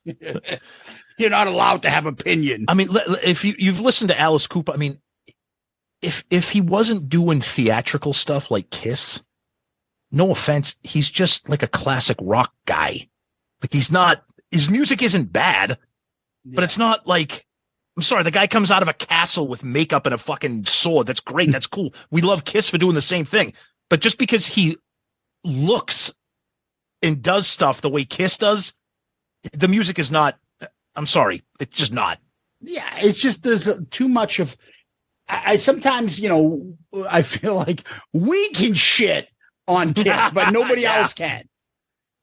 You're not allowed to have opinion. I mean, if you've listened to Alice Cooper, I mean, if he wasn't doing theatrical stuff like Kiss, no offense, he's just like a classic rock guy. Like his music isn't bad, but it's not like. I'm sorry, the guy comes out of a castle with makeup and a fucking sword. That's great. That's cool. We love Kiss for doing the same thing. But just because he looks and does stuff the way Kiss does, the music is not, I'm sorry, it's just not. Yeah, it's just there's too much of, I sometimes, I feel like we can shit on Kiss, but nobody else can.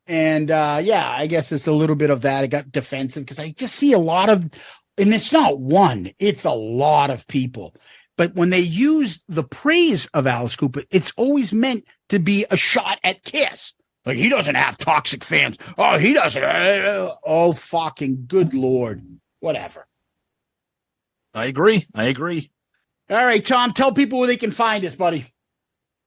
And I guess it's a little bit of that. I got defensive because I just see a lot of, and it's not one, it's a lot of people. But when they use the praise of Alice Cooper, it's always meant to be a shot at Kiss. Like, he doesn't have toxic fans. Oh, he doesn't. Oh, fucking good Lord. Whatever. I agree. All right, Tom, tell people where they can find us, buddy.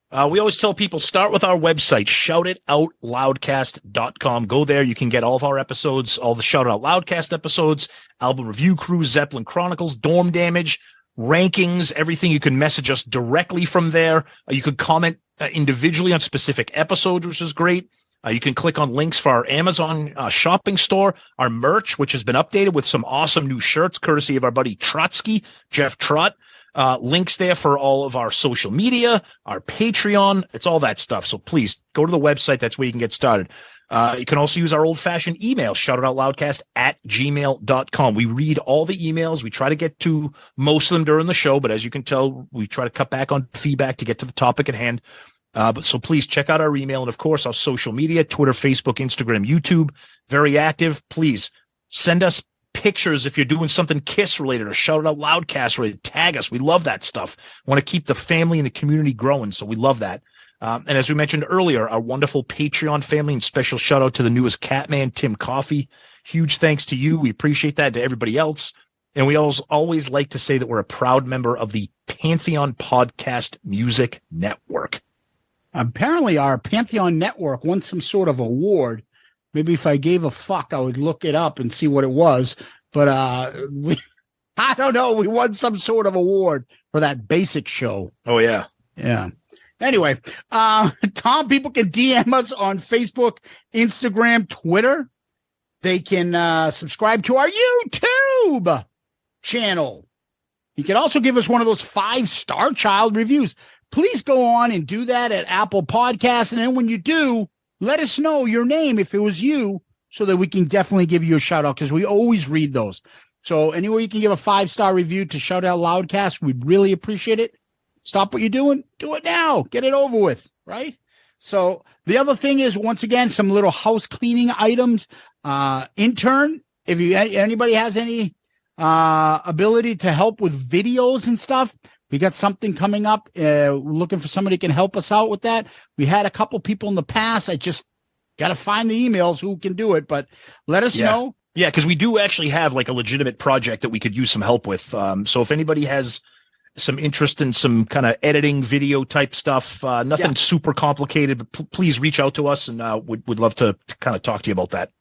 We always tell people, start with our website, shoutitoutloudcast.com. Go there. You can get all of our episodes, all the Shout It Out Loudcast episodes, album review crews, Zeppelin Chronicles, Dorm Damage, rankings, everything. You can message us directly from there. You could comment individually on specific episodes, which is great. You can click on links for our Amazon shopping store, our merch, which has been updated with some awesome new shirts, courtesy of our buddy Trotsky, Jeff Trott. Links there for all of our social media, our Patreon. It's all that stuff. So please go to the website. That's where you can get started. You can also use our old-fashioned email, shoutitoutloudcast@gmail.com. We read all the emails. We try to get to most of them during the show, but as you can tell, we try to cut back on feedback to get to the topic at hand. So please check out our email and, of course, our social media, Twitter, Facebook, Instagram, YouTube. Very active. Please send us pictures if you're doing something Kiss related or Shout It Out Loudcast related. Tag us. We love that stuff. Want to keep the family and the community growing, so we love that. And as we mentioned earlier, our wonderful Patreon family, and special shout out to the newest Catman, Tim Coffey. Huge thanks to you. We appreciate that, to everybody else. And we always like to say that we're a proud member of the Pantheon Podcast Music Network. Apparently our Pantheon Network won some sort of award. Maybe if I gave a fuck, I would look it up and see what it was. But I don't know. We won some sort of award for that basic show. Oh, yeah. Yeah. Anyway, Tom, people can DM us on Facebook, Instagram, Twitter. They can subscribe to our YouTube channel. You can also give us one of those 5-star child reviews. Please go on and do that at Apple Podcasts. And then when you do, let us know your name if it was you, so that we can definitely give you a shout out, because we always read those. So anywhere you can give a 5-star review to Shout Out Loudcast, we'd really appreciate it. Stop what you're doing. Do it now. Get it over with, right? So the other thing is, once again, some little house cleaning items. Intern, if anybody has any ability to help with videos and stuff, we got something coming up. Looking for somebody who can help us out with that. We had a couple people in the past. I just got to find the emails who can do it, but let us know. Yeah, because we do actually have like a legitimate project that we could use some help with. So if anybody has some interest in some kind of editing video type stuff, nothing super complicated, but please reach out to us, and we'd love to kind of talk to you about that.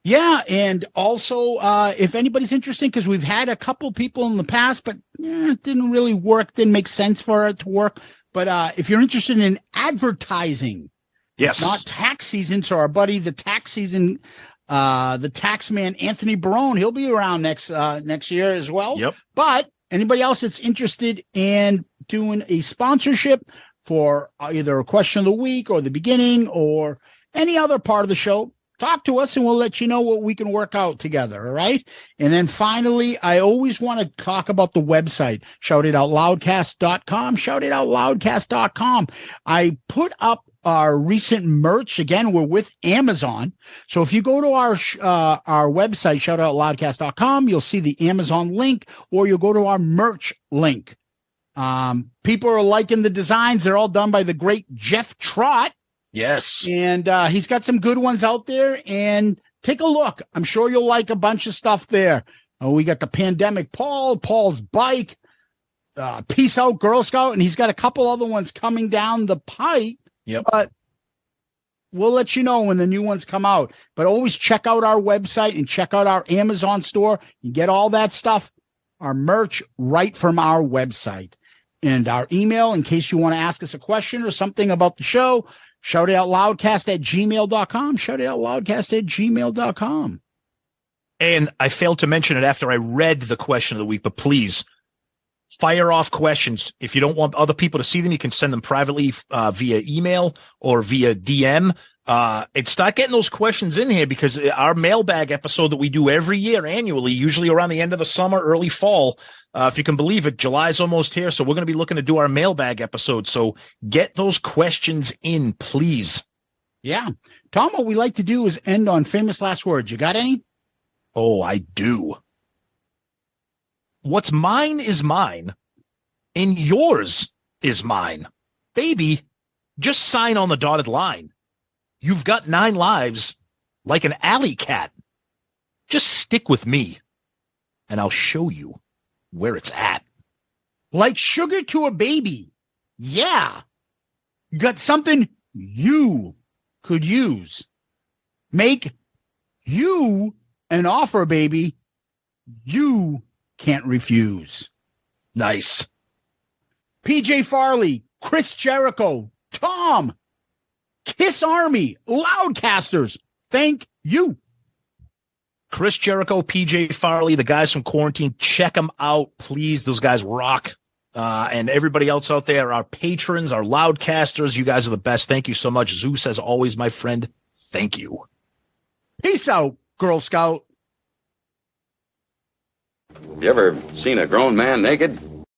Yeah, and also if anybody's interested, because we've had a couple people in the past, but it didn't really work, didn't make sense for it to work. But if you're interested in advertising, yes, not tax season, so our buddy, the tax season, the tax man, Anthony Barone, he'll be around next year as well. Yep. But anybody else that's interested in doing a sponsorship for either a question of the week or the beginning or any other part of the show, talk to us and we'll let you know what we can work out together. All right. And then finally, I always want to talk about the website, shoutitoutloudcast.com, shoutitoutloudcast.com. I put up our recent merch. Again, we're with Amazon. So if you go to our website, shoutitoutloudcast.com, you'll see the Amazon link, or you'll go to our merch link. People are liking the designs. They're all done by the great Jeff Trott. Yes. And he's got some good ones out there, and take a look. I'm sure you'll like a bunch of stuff there. We got the Pandemic Paul's Bike, Peace Out Girl Scout, and he's got a couple other ones coming down the pipe. Yep. But we'll let you know when the new ones come out. But always check out our website and check out our Amazon store. You get all that stuff, our merch, right from our website. And our email, in case you want to ask us a question or something about the show, shoutitoutloudcast@gmail.com, shoutitoutloudcast@gmail.com. And I failed to mention it after I read the question of the week, but please fire off questions. If you don't want other people to see them, you can send them privately via email or via DM. And start getting those questions in here, because our mailbag episode that we do every year annually, usually around the end of the summer, early fall, if you can believe it, July's almost here. So we're going to be looking to do our mailbag episode. So get those questions in, please. Yeah. Tom, what we like to do is end on famous last words. You got any? Oh, I do. What's mine is mine, and yours is mine. Baby, just sign on the dotted line. You've got 9 lives like an alley cat. Just stick with me, and I'll show you where it's at. Like sugar to a baby. Yeah. Got something you could use. Make you an offer, baby. You can't refuse. Nice. PJ Farley, Chris Jericho, Tom, Kiss Army, Loudcasters, thank you. Chris Jericho, PJ Farley, the guys from Kuarantine, check them out, please. Those guys rock. And everybody else out there, our patrons, our Loudcasters, you guys are the best. Thank you so much. Zeus, as always, my friend. Thank you. Peace out, Girl Scout. You ever seen a grown man naked?